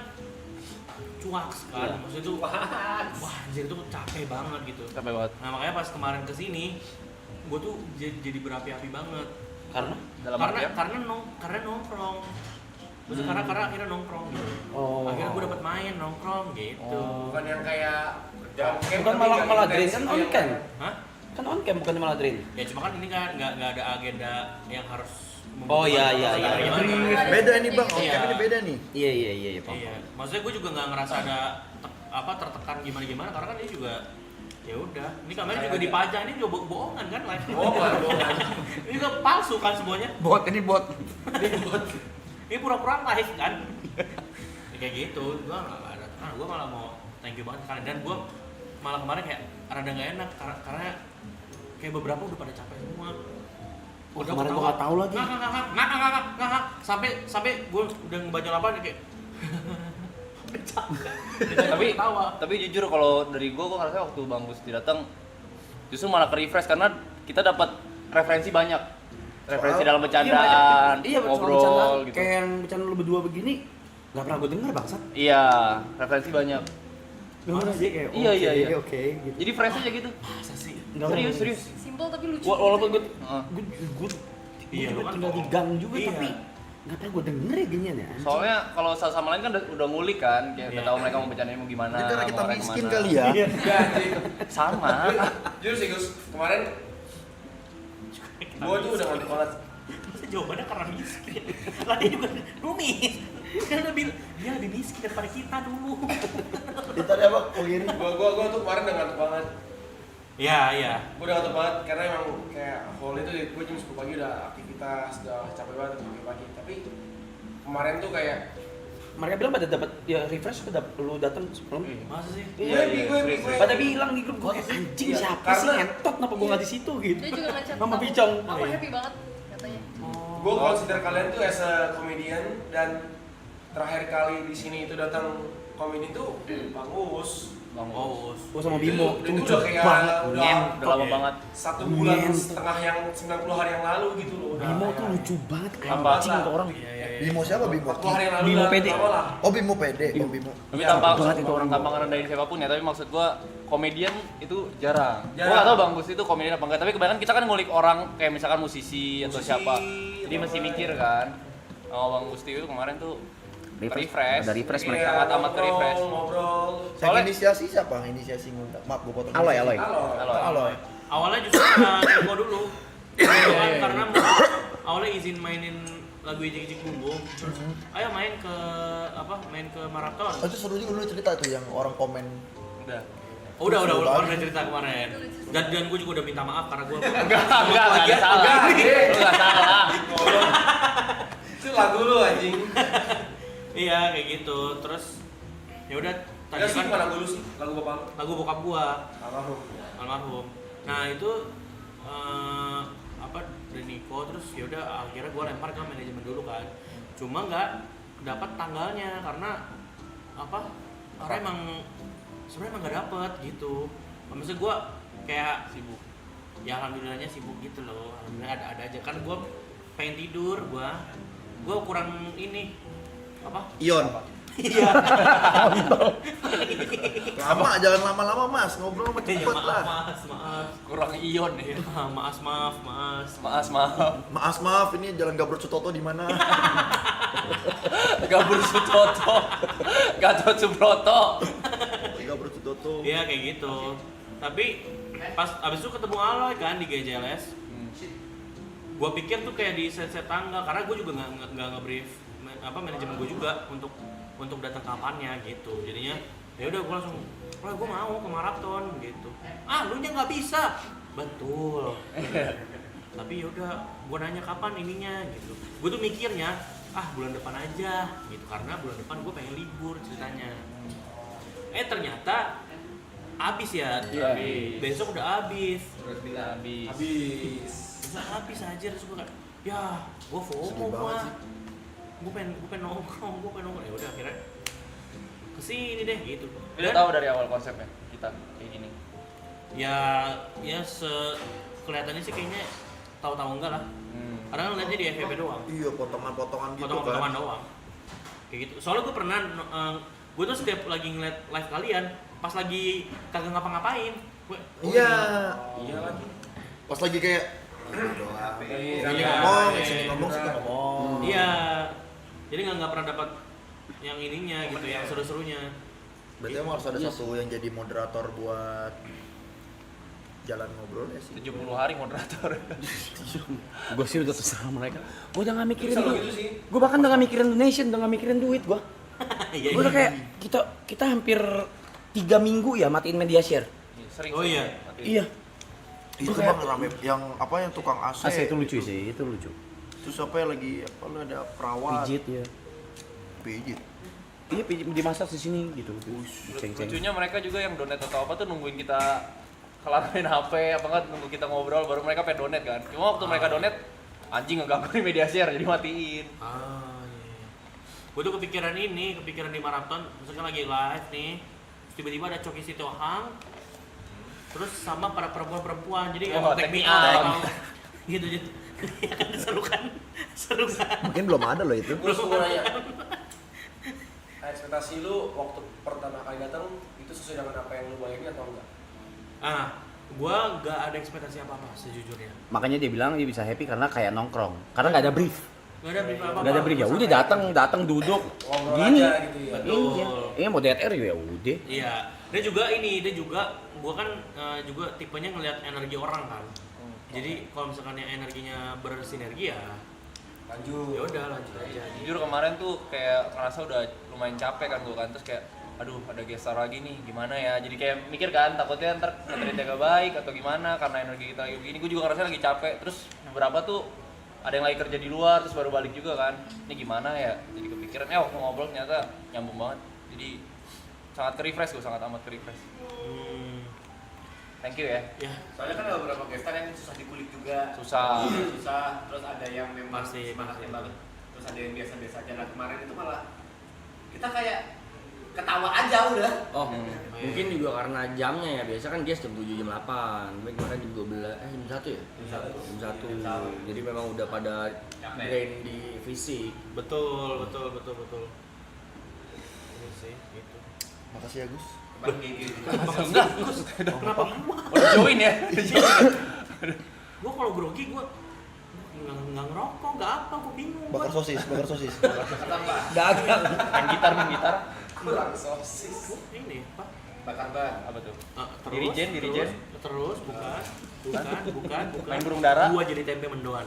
cuak kan. Iya. Maksudnya tuh wah anjir itu capek banget gitu. capek banget. Nah makanya pas kemarin kesini, gue tuh jadi berapi-api banget. Karena Dalam Karena nongkrong. Terus karena akhirnya nongkrong gitu. Oh. Akhirnya gue dapat main nongkrong gitu. Bukan yang kayak on cam. bukan tapi nggak malah intens drain kan itu on yang cam. mana? Hah? Kan on cam bukan malah drain. Ya cuma kan ini kan nggak ada agenda yang harus. Oh, iya. Gimana? Beda nih bang, oke Iya. ini beda nih. Iya, Pak. Iya. Maksudnya gue juga nggak ngerasa ada tertekan gimana karena kan ini juga ya udah. Ini kamera juga dipajang, ini juga bohongan kan live. Bohongan. Ini juga palsu kan semuanya. Ini bot. Ini pura-pura live kan. Ya, kayak gitu. Gue nggak ada. Gue malah mau thank you banget ke kalian dan gue malah kemarin kayak rada nggak enak karena kayak beberapa udah pada capek semua. Kemarin gue nggak tahu lagi. Nggak. Sampai gue udah ngebaca lapangan kayak tapi jujur kalau dari gue ngerasa waktu Bang Gusti datang justru malah ke refresh karena kita dapat referensi banyak. Referensi dalam bercandaan, ngobrol gitu. Kayak yang bercanda lu berdua begini, nggak pernah gue dengar bangsat. Iya, referensi banyak. Dengar aja kayak Iya. oke gitu. Jadi fresh aja gitu. masa sih? Serius. Simple tapi lucu. Walaupun gue Heeh. Iya, lu kan tinggal di gang juga iya. tapi Nggak pernah gue denger ya ginian ya. Soalnya kalau satu sama lain kan udah ngulik kan, kayak udah tahu mereka mau bercandanya mau gimana. Ini karena kita mau miskin kemana. kali ya. Enggak anjing. Sama. Jujur sih Gus, kemarin gua tuh udah ngantuk banget. Masa jawabannya karena miskin? Lah dia juga numis. Dia lebih miskin daripada kita dulu. Kita ada apa? Oh gini. Gua tuh kemarin udah ngantuk banget. Iya. Gue udah ngantuk banget karena emang kayak hall itu gue jam 10 pagi udah aktivitas, udah capek banget pagi-pagi. Tapi kemarin tuh kayak Mereka bilang pada dapat ya refresh pada lu datang sebelum. Masa sih? gue Pada bilang di grup gue anjing Iya, siapa karena- sih ngentot kenapa gue nggak di situ gitu. Dia juga ngechat Mama aku, Picong. Aku happy banget katanya. gue consider kalian tuh as a comedian dan terakhir kali di sini itu datang komedi tuh Bang Uus. Bang Oh, Gue sama Bimo Itu lucu udah kayak banget. Udah lama banget. 1 bulan Ngentot. setengah yang 90 hari yang lalu gitu loh. Bimo tuh lucu banget Apa? anjing tuh orang. Bimo siapa Bimo? 40 hari yang lalu Bimo lah, pede. lama lah. Oh Bimo pede, oh Bimo. Tapi Iya, tanpa banget itu orang. tanpa ngerendahin siapapun ya, tapi maksud gua komedian itu jarang. Gua Jarang. nggak tahu Bang Gus itu komedian apa enggak, tapi kebanyakan kita kan ngulik orang kayak misalkan musisi atau siapa. Jadi mesti mikir kan. Oh Bang Gusti itu kemarin tuh refresh. Ada refresh Iya, mereka. Amat-amat ke refresh. ngobrol. Yang Soalnya- inisiasi siapa? Yang inisiasi ngundang. Maaf gue potong. Aloy. Halo. Aloy. awalnya justru nego dulu. Karena awalnya izin mainin lagu Ijik-Ijik Bumbung, terus ayo main ke maraton. Oh itu seru juga dulu cerita tuh yang orang komen. udah. Oh, udah Seru banget. udah cerita kemarin. Dan gue juga udah minta maaf karena gue Enggak ada salah. Lu enggak salah. Itu lagu lu anjing. iya kayak gitu. Terus ya udah tadi Enggak sih, kan bukan lagu lu sih, lagu bapak lu. lagu bokap gua Almarhum. almarhum. Nah itu Reniko, terus ya udah akhirnya gua lempar ke manajemen dulu kan. Cuma nggak dapat tanggalnya karena karena emang sebenarnya emang nggak dapet gitu. Maksudnya gua kayak Sibuk. ya alhamdulillahnya sibuk gitu loh. Alhamdulillah ada aja kan gua pengen tidur, gua kurang ini Ion. iya. Lama jangan lama-lama Mas, ngobrol sama cepet lah. maaf Kurang ion ya. maaf Maaf ini jalan Gabrot Sutoto di mana? Gabur Sutoto. Gatot Subroto. Gabrot Sutoto. iya kayak gitu. Tapi pas abis itu ketemu Aloy kan di GJLS, gua pikir tuh kayak di set tanggal karena gua juga nggak nge-brief manajemen gua juga untuk datang kapannya gitu. Jadinya ya udah gua langsung gua mau ke maraton gitu. Lu nya nggak bisa. Betul. Tapi yaudah gua nanya kapan ininya gitu. Gua tuh mikirnya bulan depan aja gitu karena bulan depan gua pengen libur ceritanya. Ternyata habis ya. Iya. Besok udah habis. Habis. Besok habis aja terus gua kayak ya gua Sedih FOMO banget gua. sih. Gue pengen nongkrong. Ya udah akhirnya kesini deh gitu. Udah tahu dari awal konsepnya kita kayak gini. Ya kelihatannya sih kayaknya tahu-tahu enggak lah. Karena kan ngeliatnya di FYP doang. Iya, potongan-potongan gitu Potongan-potongan kan. doang. Kayak gitu. Soalnya gue pernah gue tuh setiap lagi ngeliat live kalian pas lagi kagak ngapa-ngapain. Iya. Iya lagi. Pas lagi kayak doang. Iya. Ini ngomong, sini ngomong, sini ngomong. Iya. Jadi nggak pernah dapat yang ininya gitu, yang seru-serunya. Berarti emang harus ada satu yang jadi moderator buat jalan ngobrol ya sih. 70 hari moderator. Gue sih udah terserah mereka. Gue udah gak mikirin Bisa lo duit. gitu sih. Gue bahkan udah gak mikirin donation, udah gak mikirin duit gue. Iya. Gue udah kayak kita hampir 3 minggu ya matiin media share. Sering. Oh iya. Iya. Itu Gua bang rame yang apa yang tukang AC. itu lucu sih, itu lucu. Terus apa yang lagi lu ada perawat. Pijit ya. Pijit. Iya pijit dimasak di sini gitu. Ceng-ceng. Lucunya mereka juga yang donate atau apa tuh nungguin kita kelar main HP apa enggak nunggu kita ngobrol baru mereka pengen donate kan. Cuma waktu mereka donate anjing ngeganggu di media share jadi matiin. Iya. Gue tuh kepikiran di maraton, misalkan lagi live nih, terus tiba-tiba ada Coki Sitohang, terus sama para perempuan-perempuan, jadi take me out, gitu. Ya kan seru kan? Mungkin belum ada loh itu. Terus gue nanya, ekspektasi lu waktu pertama kali datang itu sesuai dengan apa yang lu bayangin atau enggak? Gue gak ada ekspektasi apa-apa sejujurnya. Makanya dia bilang dia bisa happy karena kayak nongkrong. Karena nggak ada brief. Nggak ada brief apa-apa. Nggak ada brief, ya udah datang duduk Ngobrol gini. aja gitu ya. Betul. Iya mau DTR ya udah. Iya. Dia juga gua kan juga tipenya ngelihat energi orang kan. Jadi kalau misalkan yang energinya bersinergi ya Lanjut. ya udah lanjut aja. Jujur kemarin tuh kayak ngerasa udah lumayan capek kan gue kan, terus kayak aduh ada gestar lagi nih gimana ya, jadi kayak mikir kan takutnya ntar materinya gak baik atau gimana karena energi kita lagi begini. Gue juga ngerasa lagi capek, terus beberapa tuh ada yang lagi kerja di luar terus baru balik juga kan, ini gimana ya, jadi kepikiran waktu ngobrol ternyata nyambung banget, jadi sangat ke-refresh, gue sangat amat ke-refresh. Thank you ya. Ya, Soalnya kan ada beberapa gestar yang susah dikulik juga. Susah. Susah. Terus ada yang memang Pasti. semangatnya banget. Terus ada yang biasa-biasa aja. Nah kemarin itu malah kita kayak ketawa aja udah. Oh, mungkin juga karena jamnya ya. Biasa kan dia jam 7 jam 8. Tapi kemarin jam 12, jam 1 ya? Jam 1. Jadi memang udah pada drain di fisik. betul. Ini sih gitu. Makasih ya Gus. Bang gigi. Enggak, Kenapa gua? udah join ya. Gua kalau grogi gua nggak ngerokok, nggak apa, gua bingung. Bakar sosis. Dagang. Main gitar. Kurang sosis. Ini apa? Bakar ban. Apa tuh? Terus, Dirijen. Terus, bukan. Main burung dara. Gua jadi tempe mendoan.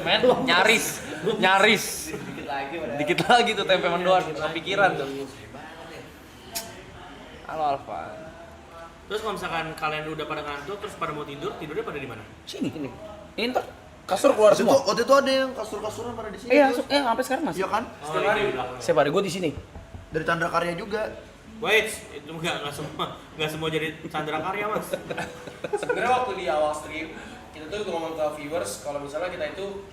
Men, nyaris. Dikit lagi tuh tempe mendoan, kepikiran tuh. Halo Alfa. Terus kalau misalkan kalian udah pada ngantuk, terus pada mau tidur, tidurnya pada di mana? Sini. Ini ntar kasur keluar semua. Waktu itu ada yang kasur-kasuran pada di sini. Iya, Gus. sampai sekarang masih. Iya kan? Setiap hari. Setiap hari gue di sini. Dari Chandra Karya juga. Wait, itu nggak semua jadi Chandra Karya mas. Sebenarnya waktu di awal stream kita tuh ngomong ke viewers kalau misalnya kita itu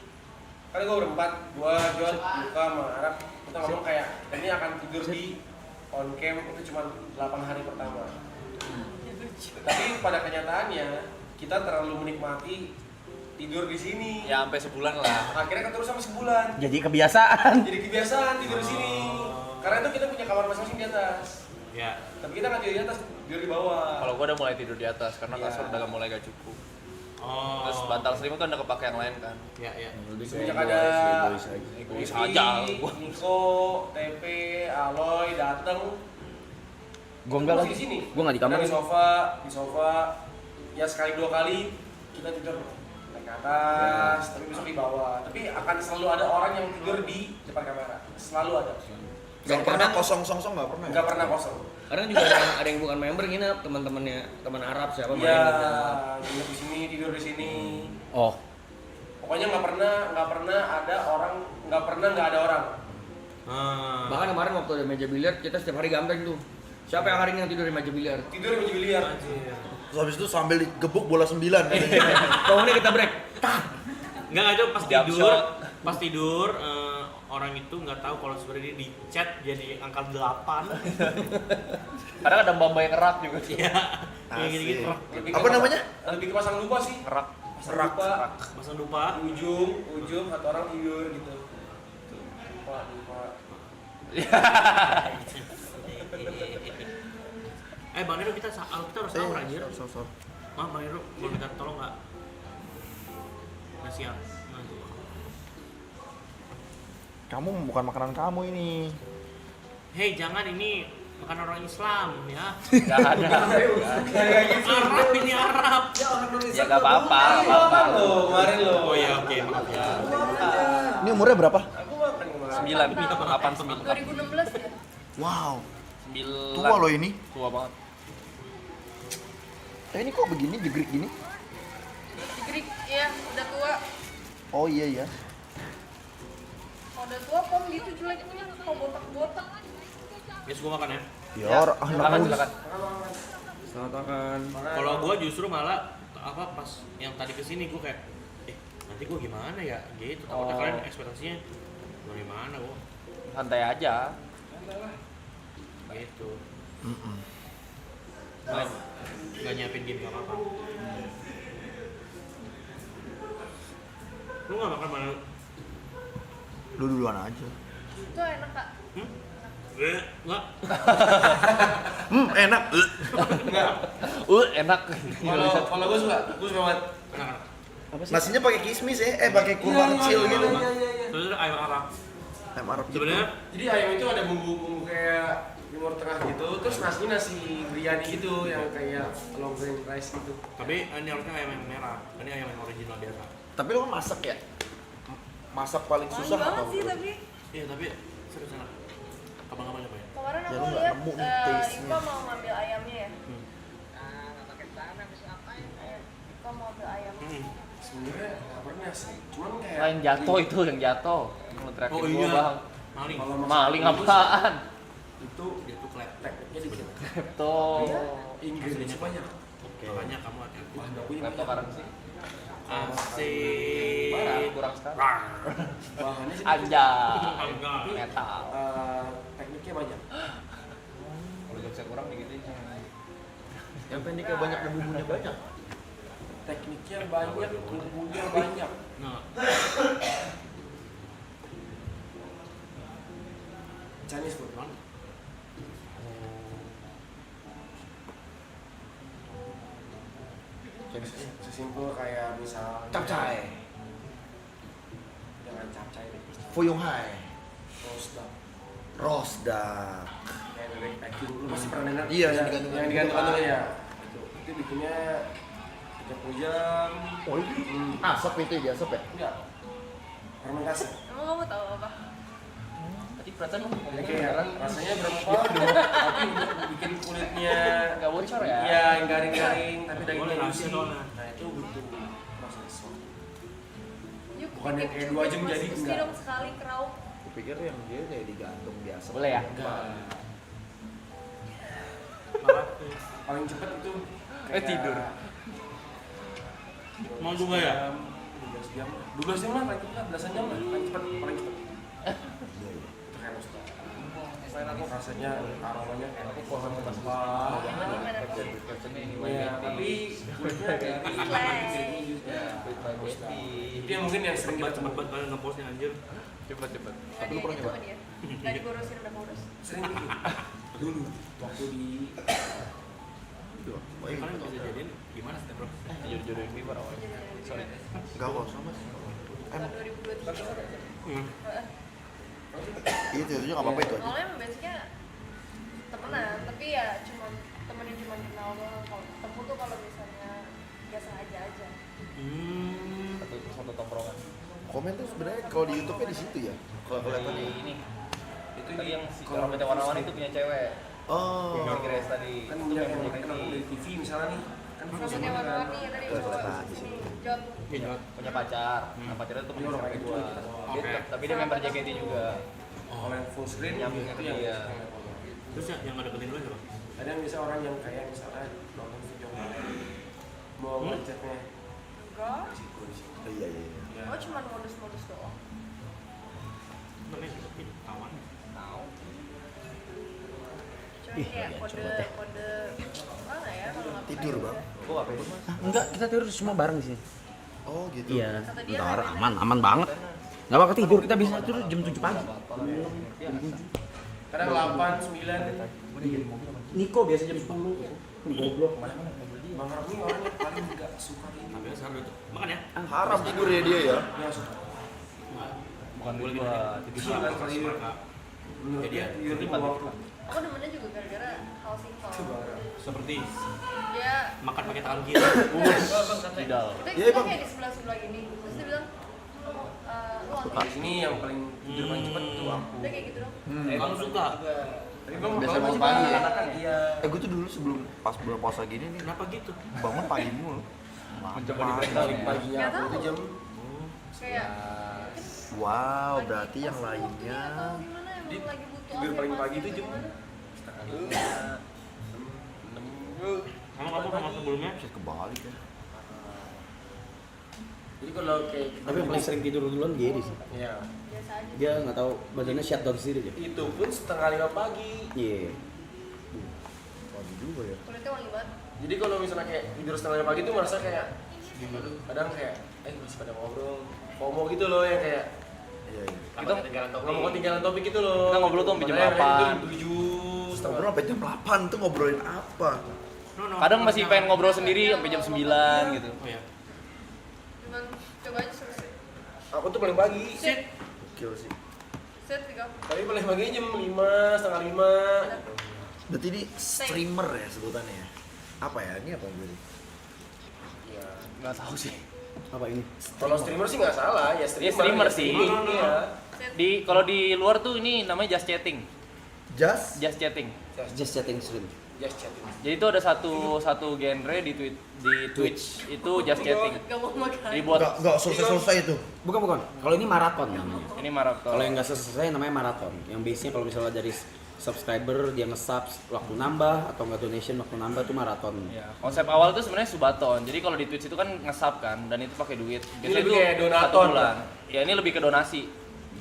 kan gue berempat, gue Jod, Luka, sama Arab, kita ngomong kayak ini akan tidur di on cam itu cuma 8 hari pertama. Tapi pada kenyataannya kita terlalu menikmati tidur di sini. Ya sampai sebulan lah. Akhirnya keterus sampai sebulan. Jadi kebiasaan. Jadi kebiasaan tidur di sini. Karena itu kita punya kamar masing-masing di atas. Ya. Tapi kita nggak tidur di atas, tidur di bawah. Kalau gua udah mulai tidur di atas karena Iya. kasur udah mulai gak cukup. Oh. Terus bantal selimut kan udah kepake yang lain kan. Ya. Semenjak ada Egois Rizky, aja. Niko, TP, Aloy dateng. Gue enggak Masih lagi. di sini. Gue enggak di kamar. Di sofa. Ya sekali 2 kali kita tidur naik ke atas, tapi besok di bawah. Tapi akan selalu ada orang yang tidur di depan kamera. Selalu ada. Gak pernah kosong-song nggak pernah. Nggak pernah kosong. Karena juga ada yang bukan member nginep, teman Arab siapa Iya, main. tidur di sini, tidur di sini. Oh, Pokoknya nggak pernah ada orang, nggak ada orang. bahkan kemarin waktu ada meja biliar kita setiap hari gambling tuh. Siapa yang hari ini yang tidur di meja biliar? Tidur di biliar. Terus habis itu sambil digebuk bola 9. Pokoknya kita break. Nggak ada pas Jump tidur. shot. Pas tidur orang itu nggak tahu kalau sebenarnya di chat jadi angka 8. Kadang ada mbak-mbak yang ngerak juga. Iya. Kayak gitu-gitu. Lebih Apa ke namanya? Lebih ke pasang lupa sih. Ngerak. Pasang lupa. Masa lupa. Ujung satu orang tidur gitu. Lupa. Bang Heru kita harus tahu anjir. Sor. Maaf Bang Heru, mau minta tolong nggak? Nggak siap. Kamu bukan makanan kamu ini. Hei jangan, ini makan orang Islam ya. Gak ada. Arab ini Arab. Ya gak apa-apa. Kemarin lo. Oh ya oke. Maaf ya. Ini umurnya berapa? Aku makan kemarin. 9, 8, 9. 2016 ya? Wow. 9. Tua loh ini. Tua banget. Ini kok begini jegrik gini? Jegrik, iya udah tua. Oh iya ya. Kalau udah tua pom gitu jeleknya, kok botak-botak. Guys gua makan ya. Ya, Silakan, silakan. Selamat makan. Kalau gua justru malah pas yang tadi kesini gua kayak nanti gua gimana ya gitu. Takutnya Oh. kalian ekspektasinya gimana gua Santai aja. gitu. Gak nyiapin game gak apa-apa. Lu gak makan mana? Lu duluan aja. Itu enak kak. Enggak. Enak. Enak. Kalau gue suka banget. Enak. Apa sih? Nasinya pakai kismis ya, pakai kurma kecil gitu. Terus ada ayam Arab. Ayam Arab. Sebenarnya Jadi ayam itu ada bumbu-bumbu kayak Timur Tengah gitu, terus nasinya nasi biryani gitu yang kayak long grain rice gitu. tapi ini harusnya ayam yang merah. Ini ayam yang original biasa. Tapi lo kan masak ya? Masak paling Wangi susah banget apa? sih bro? tapi Iya, tapi serius enak. Abang-abang coba ya. kemarin Ya, aku lu nggak lihat nemu nih taste-nya. Iko mau ngambil ayamnya ya. Hmm. Iko mau ambil ayam. Sebenarnya nggak pernah sih, cuman kayak Yang jatuh itu yang jatuh. Yang terakhir Oh gua iya. bang. Maling. kalau masak Maling dulu sih, apaan? itu Dia tuh klep. tekniknya dikit. Tuh. Ingredients banyak. Makanya kamu hati-hati. Bahan bakunya Laptop banyak. sekarang sih. Asik. Kurang sekali. Bahannya sih Anjay. Enggak. Metal. tekniknya banyak. Kalau jokesnya kurang dikit aja. Yang pendeknya banyak dan bumbunya banyak. Tekniknya banyak, bumbunya banyak. Nah, Chinese food. Sesimpel kayak misal Capcay. jangan capcay deh. Fuyung Hai. Roast duck. Roast duck. Kayak bebek packing. Lu pasti pernah dengar? Iya, yang Ya, digantung- yang digantung ya. Itu bikinnya kecap pujang. Oh itu asap itu ya, asap ya? Enggak. Fermentasi. Emang kamu tahu apa? Tadi perasaan lu Jadi ngomongnya kayak beneran. rasanya berempah dong, tapi untuk bikin kulitnya Nggak bocor ya? Iya, yang garing-garing, tapi Boleh dagingnya rahasia juicy. soalnya. Nah itu butuh proses. Yuk, Bukan yang kayak 2 jam jadi, mesti enggak. dong sekali keraup. Kupikir yang dia kayak digantung biasa. Boleh ya? Enggak. Paling cepat itu tidur. Mau juga ya? 12 jam. 12 jam lah, paling cepat, belasan jam lah, paling cepat, paling cepat. Itu kayak roast duck. Selain aku rasanya aromanya kayak pohon rempah. Iya, tapi kulitnya kayak itu yang mungkin yang sering kita Cepet banget kalian nge-postnya anjir. Cepet. Nggak dia itu sama dia. Nggak dikurusin udah kurus. sering bikin dulu waktu di Oh, iya. Kalian bisa jadiin gimana sih, Bro? Jodoh-jodohin gue orang. Sorry. Enggak kok sama sih. Tahun 2023. Iya, itu nggak apa-apa itu aja. Awalnya emang basicnya temenan, tapi ya cuma temen yang cuma kenal doang. Kalau ketemu tuh kalau misalnya biasa aja. Satu tongkrongan. Komen tuh sebenarnya kalau di YouTube-nya di situ ya. Kalau kelihatan Di di ini. Itu tadi yang si rambutnya warna-warni itu punya cewek. Oh. Yang kira tadi. kan Itu punya yang yang jadi kenal dari TV misalnya nih kan Rambutnya warna-warni ya tadi coba sini. Jod. punya pacar. Nah pacarnya tuh punya cewek gua. Dia- Tapi dia member JKT juga. kalau yang full screen Nyambungnya itu ke yang dia. Terus yang ngedeketin lu siapa? ada yang bisa orang yang kayak misalnya nonton video mau ngeceknya Enggak. di situ Oh, iya. ya Oh cuma modus-modus doang. Namanya deketin kawan. Cuma kayak kode mana ya kalau nggak Tidur, bisa. Bang. Gua apa itu? Enggak, kita tidur semua bareng di sini. Oh, gitu. Iya. Kata dia Ntar nggak aman banget. Nggak bakal tidur, kita bisa tidur jam 7 pagi. kadang 8, 9 Niko biasa jam 10. Goblok. Bang Harap ini orang yang paling gak suka ini Tapi sekarang itu makan ya. Haram tidur ya dia ya. dia suka Bukan Boleh gua. gini. Iya, kan, kalau dia- menurut Ya, dia dia itu waktu Aku demennya juga gara-gara hal simpel. Seperti Dia makan pakai tangan kiri. Tidak. kita Iya, Bang. kayak di sebelah gini. Terus dia bilang lu di sini yang paling tidur paling cepet itu aku udah kayak gitu dong. Kamu suka? tapi bang Biasa kalau bangun masih pagi ya? anak-anak iya Gue tuh dulu sebelum pas bulan puasa gini nih Kenapa gitu? bangun pagi mulu. Mencoba Pagi. dibental ya. paginya Nggak aku itu tahu. jam Kayak Wow, lagi berarti yang pas lainnya. waktunya atau gimana emang Di- lagi butuh tidur paling afirmasi pagi itu atau jam gimana? setengah 5 Kamu sama sebelumnya? Bisa kebalik ya. jadi kalau kayak Tapi yang paling sering tidur duluan dia sih. ya Biasa aja. Dia nggak tahu badannya shutdown sendiri aja. itu pun setengah 5 pagi Iya. Pagi juga ya. Kulitnya wangi banget. jadi kalau misalnya kayak tidur setengah 5 pagi itu merasa kayak kadang kayak masih pada ngobrol FOMO gitu loh yang kayak Iya, iya. kita nggak mau ketinggalan topik gitu loh Kita ngobrol tuh sampai jam Makanya mereka 8. itu 7 setengah Ngobrol sampai jam 8 tuh ngobrolin apa? Kadang masih pengen ngobrol sendiri sampai jam 9 gitu. Oh ya. Cuman Aku tuh paling pagi. Sit. Gokil sih. Set Viko. Tapi paling pagi jam 5, setengah 5. Berarti ini streamer ya sebutannya ya? Apa ya? Ini apa gue? Iya. Nggak tahu sih. Apa ini? Kalau streamer sih nggak salah, ya streamer. Ya, streamer sih. Iya. Kalau di luar tuh ini namanya just chatting. Just? Just chatting. Just chatting stream. Just chatting. Jadi itu ada satu genre di Twitch itu just chatting. Gak mau makan. Dibuat Nggak selesai-selesai itu. Bukan. Kalau ini maraton namanya. ini maraton. Kalau yang nggak selesai namanya maraton. Yang biasanya kalau misalnya dari subscriber dia nge-sub waktu nambah atau nggak donation waktu nambah itu maraton. Ya, konsep awal itu sebenarnya subaton. Jadi kalau di Twitch itu kan nge-sub kan dan itu pakai duit. Biasanya lebih itu kayak donaton, 1 bulan. Ya ini lebih ke donasi.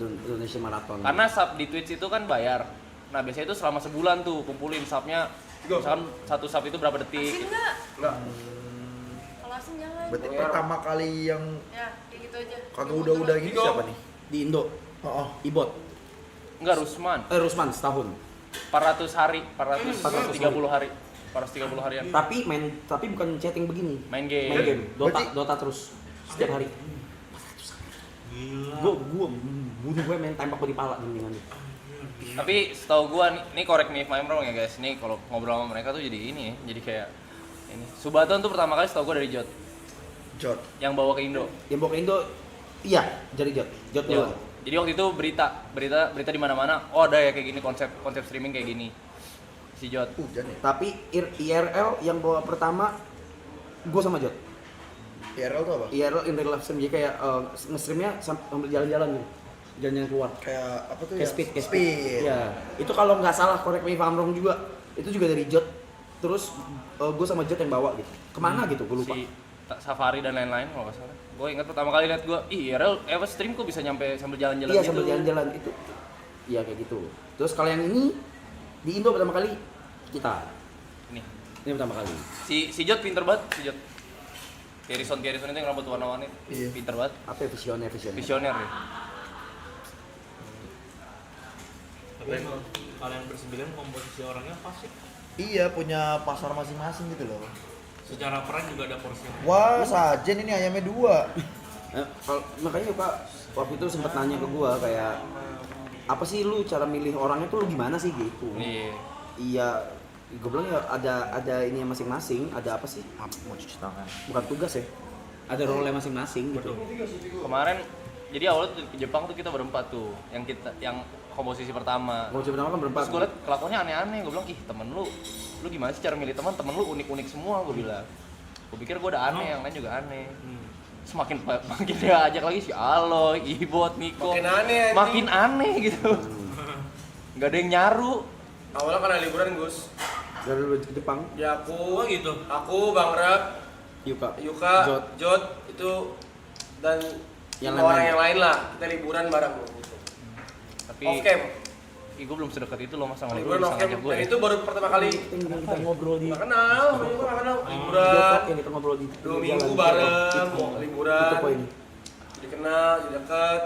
Donation maraton. Karena sub di Twitch itu kan bayar. Nah, biasanya itu selama sebulan tuh kumpulin subnya. Misalkan satu sub itu berapa Asin detik. nggak? Enggak. Kalau asin jangan. Berarti pertama kali yang Ya, kayak gitu aja. kagak udah gini Vigo. siapa nih? Di Indo. Oh, Ibot. Enggak, Rusman. Rusman setahun. 400 hari, 430 hari. 430 harian. Tapi bukan chatting begini. Main game. Main game. Berarti- Dota terus setiap hari. Gua bunuh gue main tembak di pala mendingan. Tapi setahu gua ini korek nih if I'm wrong ya guys. Nih kalau ngobrol sama mereka tuh jadi ini ya. Jadi kayak ini. Subaton tuh pertama kali setahu gua dari Jot Jot. yang bawa ke Indo. Yang bawa ke Indo, iya, jadi Jot Jot. duluan. Jadi waktu itu berita di mana-mana. Oh, ada ya kayak gini konsep streaming kayak gini. Si Jot. Hujan ya? Tapi IRL yang bawa pertama, gue sama Jot. IRL tuh apa? IRL in real life stream, jadi kayak nge-streamnya sambil jalan-jalan gitu. Jalan-jalan keluar. Kayak apa tuh Kayak ya? speed. Ya, itu kalau nggak salah correct me if I'm wrong juga. Itu juga dari Jot. Terus gue sama Jot yang bawa gitu. Kemana gitu, gue lupa. Si Safari dan lain-lain kalau nggak salah. Gue ingat pertama kali lihat gue, IRL stream kok bisa nyampe sambil jalan-jalan Iya, gitu. sambil jalan-jalan itu. Iya kayak gitu. Terus kalau yang ini di Indo pertama kali kita. Ini pertama kali. Si Jot pinter banget, si Jot. Garrison itu yang rambut warna-warni. Iya. Pinter banget. Apa ya, visioner. Visioner ya. Tapi emang kalian bersembilan komposisi orangnya pas sih. Iya, punya pasar masing-masing gitu loh. Secara peran juga ada porsi. Wah, sajen ini ayamnya 2. Makanya Pak waktu itu sempat nanya ke gua kayak apa sih lu cara milih orangnya tuh lu gimana sih gitu. Iya, gue bilang ya ada ini masing-masing, ada apa sih? Mau cuci tangan. Bukan tugas ya. Ada role masing-masing gitu. Kemarin jadi awalnya tuh ke Jepang tuh kita berempat tuh, yang komposisi pertama. Komposisi pertama kan berempat. Terus gue liat kelakuannya aneh-aneh, gue bilang ih temen lu gimana sih cara milih temen lu unik-unik semua, gue bilang. Gue pikir gue udah aneh, yang lain juga aneh. Semakin dia ajak lagi si Aloy, Ibot, Miko. Makin aneh anjing. Makin aneh gitu. Gak ada yang nyaru. Awalnya karena liburan Gus. Dari dulu ke Jepang. Ya aku, gitu. Aku, Bang Rap, Yuka, Jot itu dan yang orang lain-lain. yang lain lah. Kita liburan bareng gitu. Tapi Off cam. gue belum sedekat itu loh masa Liburan ngobrol off bisa cam. ngajak gue. Dan itu baru pertama kali. Kita ngobrol di Nggak kenal, nggak kenal. Liburan. yang kita ngobrol di 2 minggu bareng, mau liburan. Itu poin. Jadi kenal, jadi dekat.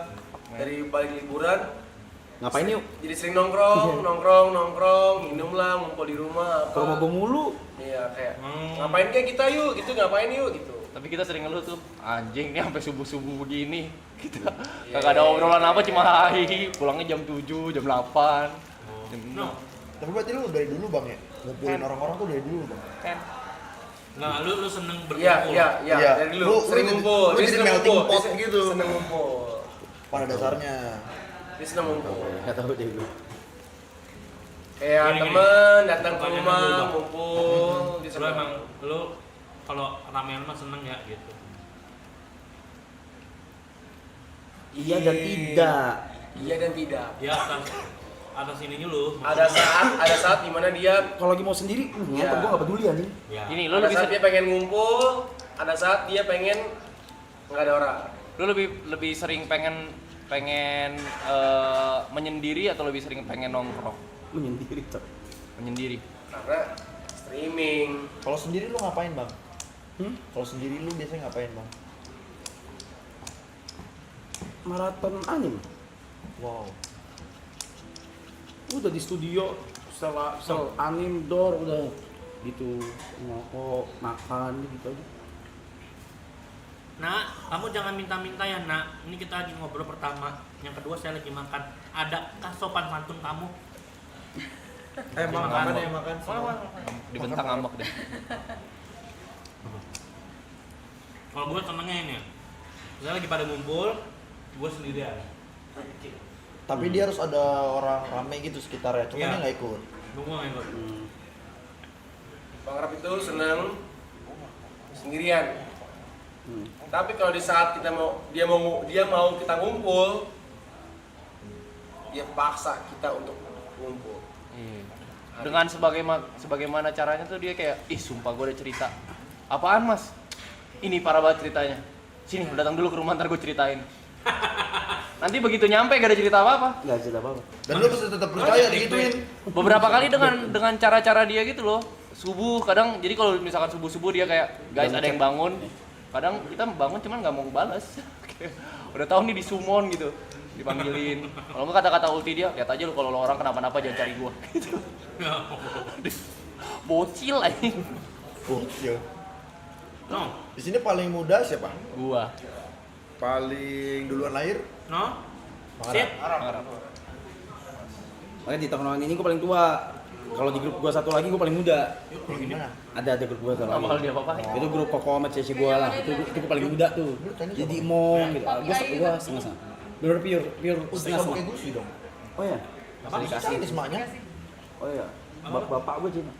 Dari balik liburan, Ngapain yuk? jadi sering nongkrong, minum lah, ngumpul di rumah. Kalau mau gue mulu, Iya kayak ngapain kayak kita yuk, gitu ngapain yuk gitu. Tapi kita sering ngeluh tuh, anjing nih sampai subuh-subuh begini. Kita kagak ada obrolan apa, cuma hahi, pulangnya jam 7, jam 8. Jam 6. Tapi berarti lu dari dulu Bang ya? Ngumpulin orang-orang tuh dari dulu Bang. Kan Nah, lu seneng berkumpul. Iya, Iya. dari dulu Lu sering jadi- ngumpul. lu Dia jadi seneng melting ngumpul, pot dia gitu. seneng ngumpul. Pada dasarnya. Dia seneng ngumpul. nggak tahu deh gue. Kayak Gini, temen datang ke Pertanyaan rumah, dulu, Bang. ngumpul, dia Lu seneng. emang lu kalau ramean mah seneng ya gitu. Iya dan tidak. Iya dan tidak. Ya atas ininya lu. Ada saat dimana dia Kalau lagi mau sendiri, ngentot gue nggak peduli anjing. Ya. ini lu ada lebih saat dia pengen ngumpul, ada saat dia pengen nggak ada orang. lu lebih sering pengen menyendiri atau lebih sering pengen nongkrong? Menyendiri tuh. Menyendiri. Karena streaming. Kalau sendiri lu ngapain Bang? Kalau sendiri lu biasanya ngapain Bang? Maraton anime. Wow. Udah di studio, sel anime door udah gitu, ngokok, makan gitu aja. Nak, kamu jangan minta-minta ya nak. Ini kita lagi ngobrol pertama. Yang kedua saya lagi makan. Adakah sopan santun kamu? Makan. Dibentak ngambek deh. Kalau gue senengnya ini, misalnya lagi pada ngumpul, gue sendirian. Tapi dia harus ada orang rame gitu sekitarnya, cuma Iya. dia nggak ikut. Gue nggak ikut. Bang Rap itu seneng sendirian. Tapi kalau di saat dia mau kita ngumpul, dia paksa kita untuk ngumpul. Iya. Dengan sebagaimana caranya tuh dia kayak, ih sumpah gue ada cerita. Apaan mas? Ini parah banget ceritanya. Sini datang dulu ke rumah ntar gue ceritain. Nanti begitu nyampe gak ada cerita apa-apa. Nggak cerita apa-apa. Dan lu harus tetap percaya digituin. Beberapa kali dengan cara-cara dia gitu loh. Subuh kadang, jadi kalau misalkan subuh-subuh dia kayak, guys ada yang bangun. Kadang kita bangun cuman nggak mau balas. Udah tahu nih disumon gitu, dipanggilin. Kalau nggak kata-kata ulti dia, lihat aja lu kalau lo orang kenapa-napa jangan cari gua. Gitu. Bocil aja. Iya. No. Di sini paling muda siapa? Gua. Paling duluan lahir? No? Sip. Arab. Makanya di tongkrongan ini gue paling tua. Kalau di grup gue satu lagi gue paling muda. Gimana? Ada grup gue satu lagi. Apa dia apa-apa? Itu grup Kokomet sesi gue lah. Itu gue paling muda tuh. Jadi mong gitu. Gue setengah. Bener pure setengah. Pakai gusi dong. Oh ya. Apa dikasih ini semaknya? Oh iya. Bapak gue Cina.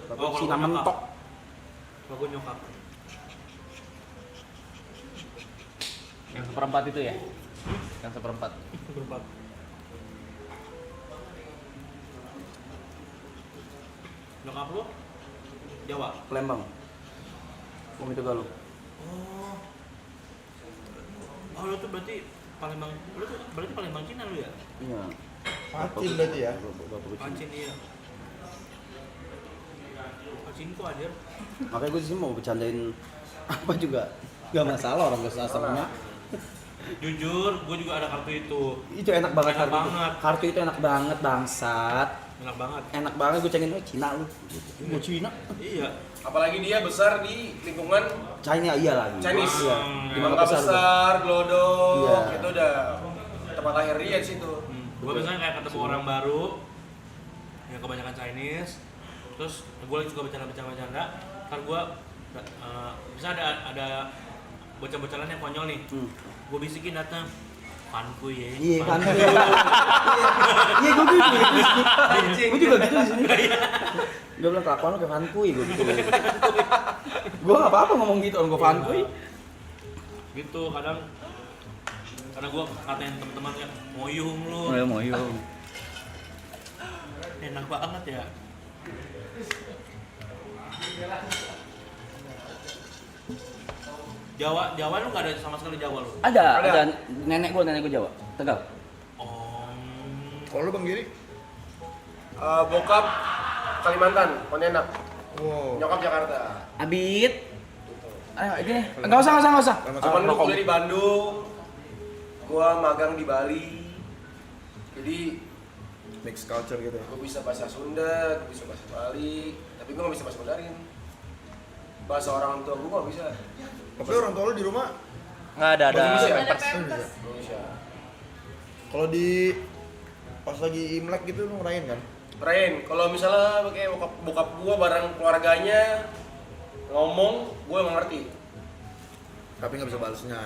Bapak kalau Cina nyokap. mentok. Kalau gue nyokap. Yang seperempat itu ya? Yang seperempat. Berempat. Nyokap lu? Jawa? Palembang. Om itu galuh. Oh. Oh lu tuh berarti Palembang, lu tuh berarti Palembang Cina lu ya? Iya. Pacin berarti ya. Bapak gue Cina. Pancin iya. Pancin kok aja. Makanya gue sih mau bercandain apa juga gak masalah orang gak sama. Jujur, gue juga ada kartu itu. Itu enak banget Enak kartu itu. banget. Kartu itu enak banget bangsat. Enak banget. Enak banget gue cengin Cina lu. Mau Cina? Iya. Apalagi dia besar di lingkungan China iya lagi. Chinese. Iya. Hmm. Di mana Mangga besar? besar, Glodok, Iya. itu udah tempat lahir dia di situ. Gue biasanya kayak ketemu orang baru yang kebanyakan Chinese, terus gue suka bercanda-bercanda. Ntar gue bisa ada bocah-bocahan yang konyol nih. Gue bisikin datang, fanku ya. Iya kan. Iya gue gitu. Gue juga gitu di sini. Gue bilang kelakuan lu kayak fankuy gue gitu. Gue nggak apa-apa ngomong gitu, orang gue fankuy. Gitu kadang gue katain teman-teman ya moyung lu. Moyong. Enak banget ya. Jawa lu nggak ada sama sekali Jawa lu? Ada nenek gue Jawa, Tegal. Oh. Kalau lu Bang Giri? Bokap Kalimantan, Pontianak. Wow. Nyokap Jakarta. Abid. Ayo ini. Enggak usah. Cuman lu kuliah di Bandung, gua magang di Bali. Jadi Mix culture gitu ya. gua bisa bahasa Sunda, gua bisa bahasa Bali, tapi gua nggak bisa bahasa Mandarin. Bahasa orang tua gua nggak bisa. Tapi orang tua lu di rumah Nggak ada Indonesia. Ada pers. pempes. Indonesia. kalau di pas lagi Imlek gitu lu ngerayain kan? Rain, kalau misalnya kayak bokap gua bareng keluarganya ngomong, gua nggak ngerti. Tapi nggak bisa balasnya.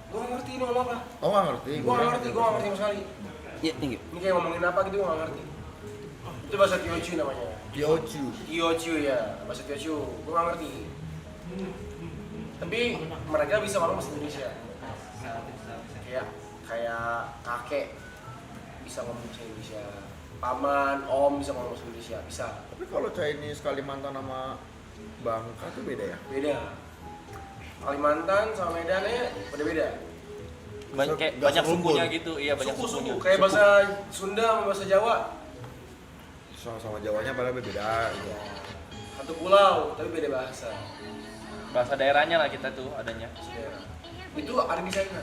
Gua nggak ngerti ini ngomong apa. Oh nggak ngerti? Gua nggak ngerti sama sekali. Iya, thank you. Ini kayak ngomongin apa gitu gua nggak ngerti. Itu bahasa Teochew namanya. Teochew. Teochew ya, bahasa Teochew. Gua nggak ngerti. Tapi mereka bisa ngomong bahasa Indonesia. Kayak kakek bisa ngomong bahasa Indonesia. Paman, om bisa ngomong bahasa Indonesia, bisa. Tapi kalau Chinese Kalimantan sama Bangka tuh beda ya? Beda. Kalimantan sama Medannya beda-beda. Kayak Nggak banyak serumpun. sukunya gitu, iya banyak sukunya. Suku, kayak bahasa Sunda sama bahasa Jawa. Sama Jawanya padahal beda gitu. Satu pulau, tapi beda bahasa. Bahasa daerahnya lah kita tuh adanya. Itu ada di sana.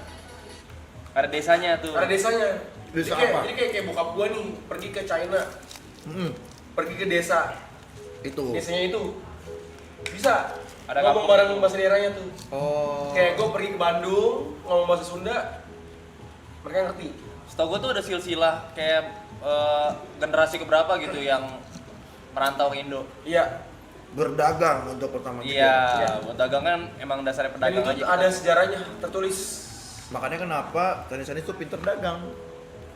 Ada desanya tuh. Ada desanya. Desa Jadi kayak- apa? Jadi kayak bokap gua nih pergi ke China, pergi ke desa. Itu. Desanya itu bisa. Ada ngomong kampung. bareng bahasa daerahnya tuh. Oh. Kayak gue pergi ke Bandung ngomong bahasa Sunda, mereka ngerti. Setahu gue tuh ada silsilah kayak generasi keberapa gitu yang merantau ke Indo. Iya. Berdagang untuk pertama kali. Iya, buat dagang kan emang dasarnya Dan pedagang itu aja. ada sejarahnya tertulis. Makanya kenapa Chinese tuh pinter dagang.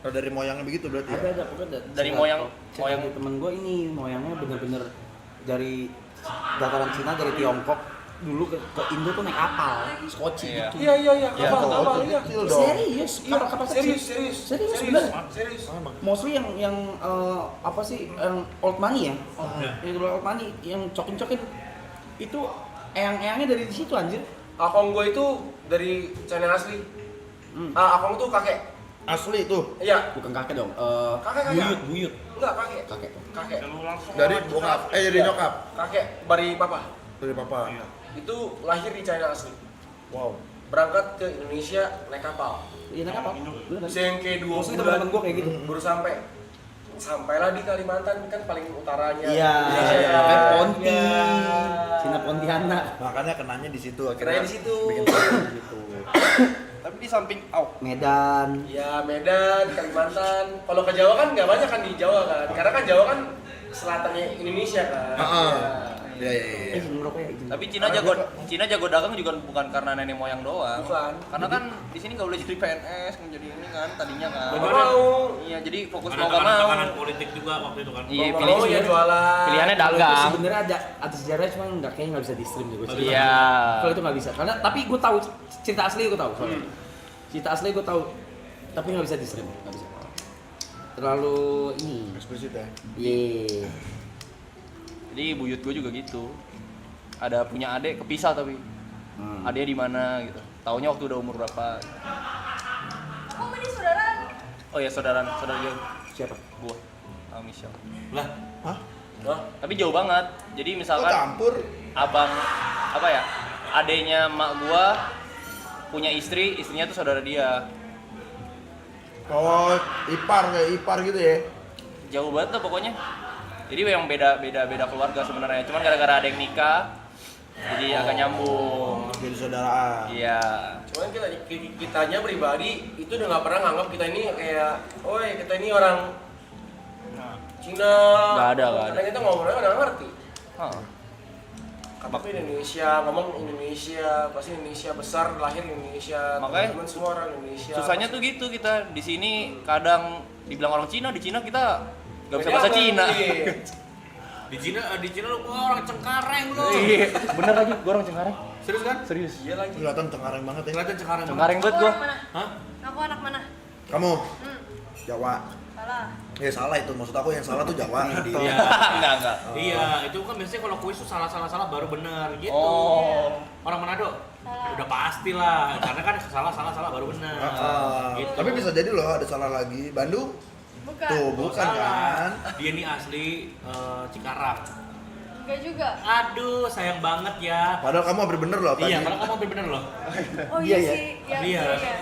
Kalau dari moyangnya begitu berarti ya? Ada pokoknya Dari moyang temen gue ini moyangnya bener-bener dari dataran Cina, dari Tiongkok dulu ke Indo tuh naik kapal skoci Iya. gitu. Iya, Iya, kapal iya. Kecil dong. Serius, kapal kecil. Serius. bener. Serius. Mostly yang apa sih yang old money ya? Yang dulu old money yang cokin-cokin itu eyang-eyangnya dari di situ anjir. Akong gue itu dari China asli. Akong tuh kakek. Asli tuh. Iya. Bukan kakek dong. Kakek. Buyut. Enggak kakek. Kakek. Dari bokap, dari nyokap. Kakek dari papa. Dari papa. Itu lahir di China asli. Wow. Berangkat ke Indonesia naik kapal. Iya naik kapal. Bener kan? Bisa yang kayak 2 Maksudnya bulan temen gue kayak gitu. baru sampai. Sampailah di Kalimantan kan paling utaranya. Iya. Iya. Kayak Ponti. Iya. Cina Pontianak. Makanya kenanya di situ Kenanya di situ. Bikin film gitu. Tapi di samping Medan. Ya Medan, Kalimantan. Kalau ke Jawa kan nggak banyak kan di Jawa kan. Karena kan Jawa kan selatannya Indonesia kan. Heeh. Ya. Iya. Ngerokok ya gitu. tapi Cina jago dagang juga bukan karena nenek moyang doang. Bukan. Karena kan di sini nggak boleh jadi PNS, nggak jadi ini kan tadinya kan. Nggak mau. Iya, jadi fokus Ada mau nggak mau. tekanan politik juga waktu itu kan. Iya, Mau nggak mau ya jualan. pilihannya Kalau itu dagang. sebenarnya ada sejarahnya cuma kayaknya nggak bisa di stream juga. Iya. Kalau itu nggak bisa. Karena tapi gue tahu cerita asli gue tahu. Soalnya. Cerita asli gue tahu. Tapi nggak bisa di stream. Nggak bisa. Terlalu ini. Eksplisit ya. Iya. Jadi buyut gue juga gitu. Ada punya adik kepisah tapi adiknya di mana gitu. Taunya waktu udah umur berapa. Kok ini saudara? Oh ya saudara dia Siapa? gua. Michelle. Lah, Hah? Tapi jauh banget. Jadi Kok misalkan campur? abang apa ya? Adiknya mak gua punya istri, istrinya tuh saudara dia. Oh, kayak ipar gitu ya. Jauh banget lah pokoknya. Jadi yang beda keluarga sebenarnya. Cuman gara-gara ada yang nikah, jadi agak nyambung. Jadi saudaraan. Iya. Cuman kitanya pribadi itu udah nggak pernah nganggap kita ini kayak, oi kita ini orang Cina. Nggak ada. Karena kita ngomongnya nggak ngerti. Hah. Tapi Indonesia, ngomong Indonesia, pasti Indonesia besar, lahir Indonesia. Makanya teman semua orang Indonesia. Susahnya tuh gitu kita di sini kadang dibilang orang Cina, di Cina kita nggak bisa Beda bahasa banget, Cina. iya. di Cina lu orang Cengkareng lu. Iya, bener lagi, gua orang Cengkareng. Serius kan? Serius. Iya lagi. Kelihatan Cengkareng banget ya. Kelihatan Cengkareng. Cengkareng banget Aku gua. anak mana? Hah? Aku anak mana? Kamu Hmm, Jawa. salah. Ya salah itu, maksud aku yang salah tuh Jawa. Iya. Enggak. Iya, itu kan biasanya kalau kuis tuh salah baru bener gitu. Oh. Orang Manado? Salah. Udah pasti lah, karena kan salah baru bener. Gitu. Tapi bisa jadi loh ada salah lagi. Bandung? Bukan. Tuh, bukan kan? Dia nih asli Cikarang. Enggak juga. Aduh, sayang banget ya. Padahal kamu hampir bener loh tadi. Iya, karena kamu hampir bener loh. Oh iya sih. Iya. Iya. Iya.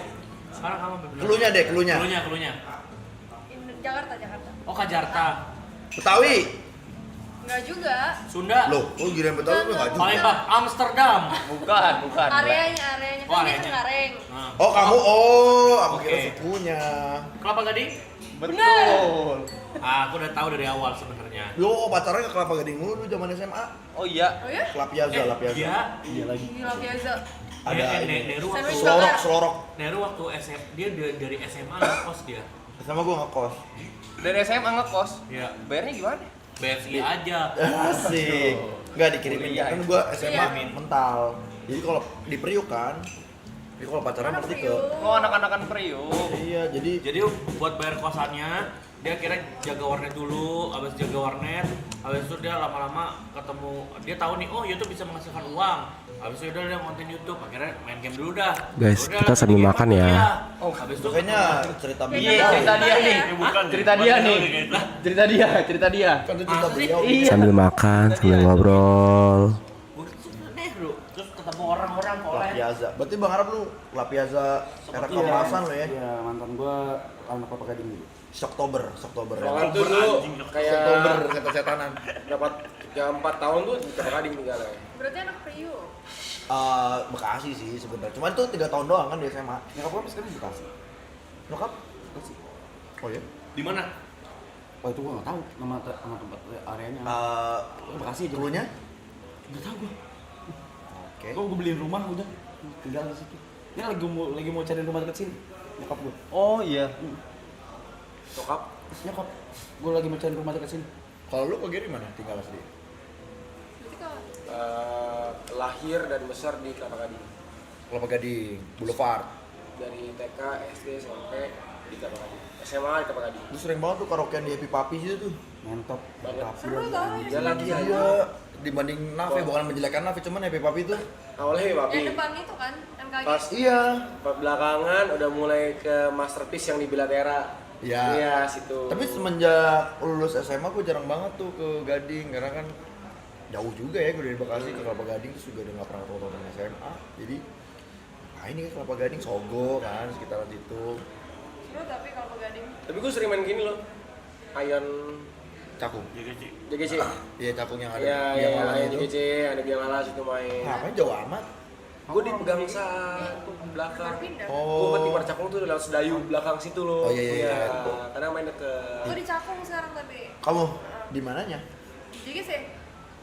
Sekarang kamu hampir bener. Kelunya deh, kelunya. Kelunya. Jakarta. Oh, Jakarta. Betawi. Enggak juga. Sunda. Loh, oh gila Betawi lu enggak juga. Palembang, Amsterdam. Bukan. Areanya Oh, kan dia areanya. Cengkareng. Nah, Oh, kamu aku Oke. kira sukunya. Kelapa Gading? Betul. Aku udah tahu dari awal sebenarnya. Lo pacarnya ke Kelapa Gading mulu zaman SMA. Oh iya. Oh ya? La Piazza, La Piazza. Iya. Iya lagi. Gila biasa. Ada Neru waktu Sandwich selorok. Neru waktu SM dia dari SMA ngekos dia. Sama gua ngekos. Dari SMA ngekos. Iya. Bayarnya gimana? BSI aja. Asik. Enggak dikirimin Kuliah. kan gua SMA Iya. mental. Jadi kalau di Priuk kan, jadi kalau pacaran Mana pasti ke Priuk? Oh, anak-anakan Priuk. Iya, jadi Jadi buat bayar kosannya dia kira jaga warnet dulu, habis jaga warnet, habis itu dia lama-lama ketemu, dia tahu nih, oh YouTube bisa menghasilkan uang. Habis itu dia ngonten YouTube, akhirnya main game dulu dah. Guys, Udah, kita sambil game makan apa ya. dia? Oh, habis itu kayaknya ketemu- cerita Iya, Iya, cerita dia nih. Bukan, Cerita dia nih. Cerita dia. kan itu cerita beliau. Iya. Sambil makan, sambil ngobrol. Neru, terus ketemu orang-orang La oleh Piazza. Berarti Bang Arab lu La Piazza era keemasan lo ya. Iya, mantan gua anak Kelapa Gading gitu. Oktober. Soalnya tuh dulu kayak Oktober kata setanan. dapat 4 tahun tuh di Kelapa Gading tinggalnya. Berarti anak Priuk. Bekasi sih sebenarnya. Cuman tuh 3 tahun doang kan di SMA. Nyokap gue sekarang di Bekasi. Nyokap? Bekasi. Oh iya. Di mana? Oh itu gue nggak tahu nama tempat areanya. Bekasi aja. Dulunya? Nggak tahu gue. Oke. Gue beliin rumah udah tinggal di situ. Ini lagi mau cari rumah dekat sini. Nyokap gue. Oh iya. Nyokap. Gue lagi mau cari rumah dekat sini. Kalau lu ke Giri mana tinggal asli? Berarti kalau Lahir dan besar di Kelapa Gading. Kelapa Gading, Boulevard. Dari TK, SD, SMP di Kelapa Gading. SMA di Kelapa Gading. Lu sering banget tuh karaokean di Happy Papi sih tuh. Mantap. Banget. seru tau. Dia lagi Iya. Dibanding Nafe, bukan menjelekkan Nafe, cuman Happy Papi tuh. awalnya Papi. Yang depan itu kan MKG. Pas Iya. belakangan udah mulai ke masterpiece yang di Bilatera. Iya. Iya, situ. Tapi semenjak lulus SMA gue jarang banget tuh ke Gading karena kan jauh juga ya gue dari Bekasi ke Kelapa Gading terus juga udah nggak pernah ketemu teman SMA. Jadi ini ke Kelapa Gading, Sogo kan sekitaran situ. Seru tapi kalau Gading. Tapi gue sering main gini loh. Ayan Cakung. JGC. Iya Cakung yang ada Iya, yang iya, malam Ayan itu. JGC, ada Biang Alas itu main. Ngapain jauh amat? Gue di Pegamsa belakang. Pindah. Gue ke Timur Cakung tuh lewat Sedayu belakang situ loh. Oh, iya. Kadang main deket. Gue di Cakung sekarang tapi. Kamu di mananya? Jadi sih.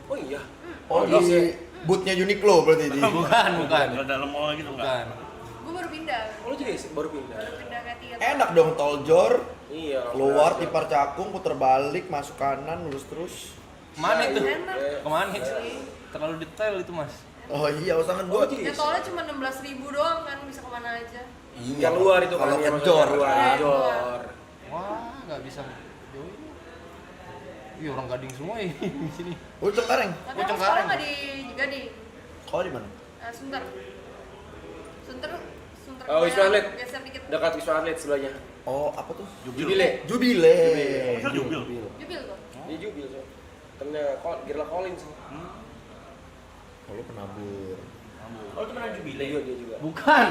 Oh iya. Oh, di bootnya Uniqlo berarti di. Bukan. Enggak dalam mall gitu Bukan. Gue baru pindah. Oh, lu JGC baru pindah. Baru pindah ke Tiga. Enak dong tol Jor, Iya. keluar Tipar Cakung, puter balik, masuk kanan, lurus terus. Kemana itu? Enak. Kemana itu? Terlalu detail itu mas. Oh iya, usahakan gua. Ya tolnya cuma 16.000 doang kan bisa kemana aja. Iya. Yang luar itu kalau yang kejor. luar. Iya, Kejor. Wah nggak bisa jauh ini. Iya orang Gading semua ya di sini. Oh, Cengkareng. Tapi aku sekolah nggak di Gading. Kau di mana? Sunter. Sunter. Oh, Wisma Atlet. Geser dikit. Dekat Wisma Atlet sebelahnya. Oh, apa tuh? Jubile. Jubile. Jubil. Jubil tuh. Dia Jubil so. Temennya Girla Collins. Oh, lu penabur. Oh, itu mana Jubile? Iya, dia juga. Bukan.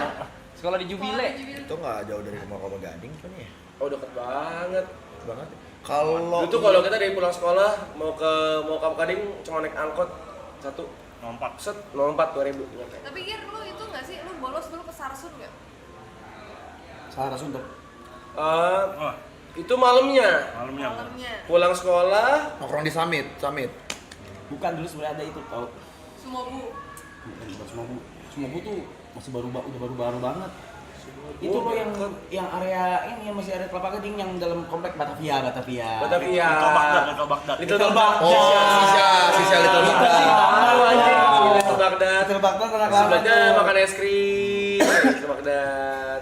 Sekolah di Jubile. Itu nggak jauh dari Kelapa Gading kan ya? Oh, deket banget. Banget. Kalau Dulu tuh kalau kita dari pulang sekolah mau ke Kelapa Gading cuma naik angkot satu. Nompak. Set 04 2000 nyampe. Tapi Gir, lu itu nggak sih? Lu bolos dulu ke Sarsun nggak? Salah Sunter. Wah, Itu malamnya. malamnya. Malamnya. Pulang sekolah, nongkrong di Summit. Bukan dulu sebenarnya ada itu tau. Sumobu. Bukan Sumobu tuh masih baru banget. Itu loh yang area ini yang masih area Kelapa Gading yang dalam komplek Batavia. Batavia. Little Baghdad. Little Baghdad. Sisa Little Baghdad. Little Baghdad. Little Baghdad anak lama Sebelahnya tuh. makan es krim. Little Baghdad.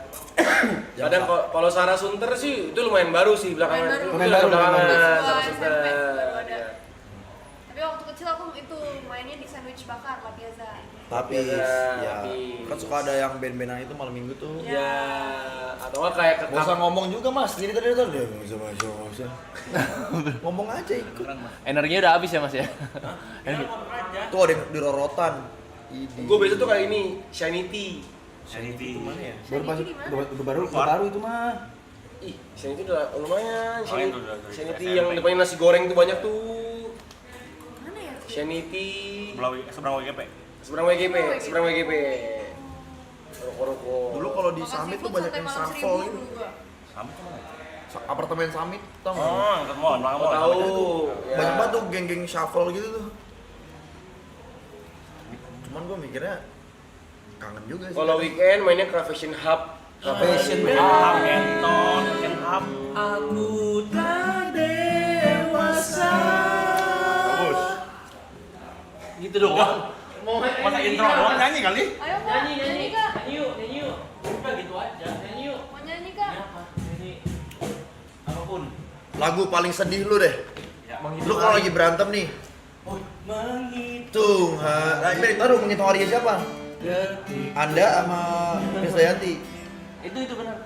Kadang kalau Sarah Sunter sih itu lumayan baru sih belakangan. Lumayan Itu baru. belakangan Gua Sarah SMP Sunter. baru ada. Iya. Tapi waktu kecil aku itu mainnya di sandwich bakar La Piazza. Tapi ya, Tapi- kan suka ada yang band-bandan itu malam minggu tuh. Ya, atau nggak kayak ke Gak usah ngomong juga mas, jadi tadi tuh dia nggak usah. Ngomong aja ikut. Energinya udah habis ya mas ya. Tuh ada di rorotan. Gue biasa tuh kayak ini, Shiny Tea. Sanity. Mana ya? Baru baru itu mah. Ih, Shiny Tea udah lumayan. Oh, itu udah dari Shiny Tea SMP. yang depannya nasi goreng tuh banyak tuh. Mana ya? Shiny Tea. Seberang WGP. Seberang WGP. Roko-roko. Dulu kalau di Makan Summit tuh seafood banyak sampai yang malam shuffle 1.000 gitu. dulu gua. Sama kemana? Apartemen Summit tau nggak? Oh, ke mall, belakang Oh, mall. tahu. Ya. Banyak banget tuh geng-geng shuffle gitu tuh. Cuman gue mikirnya kangen juga sih. Kalau weekend mainnya ke Fashion Hub. Fashion Hub, Kenton, Ken Hub. Aku tak dewasa. Bagus. Gitu dong. Masa intro doang nyanyi kali? Ayo Kak, nyanyi Kak. Nyanyi yuk. Udah gitu aja. Nyanyi yuk. Mau nyanyi Kak? Nyanyi. Apapun. Lagu paling sedih lu deh. Ya. Lu kalau lagi berantem nih. Menghitung hari. Baru menghitung hari siapa? Anda sama Miss Dayanti. Itu benar.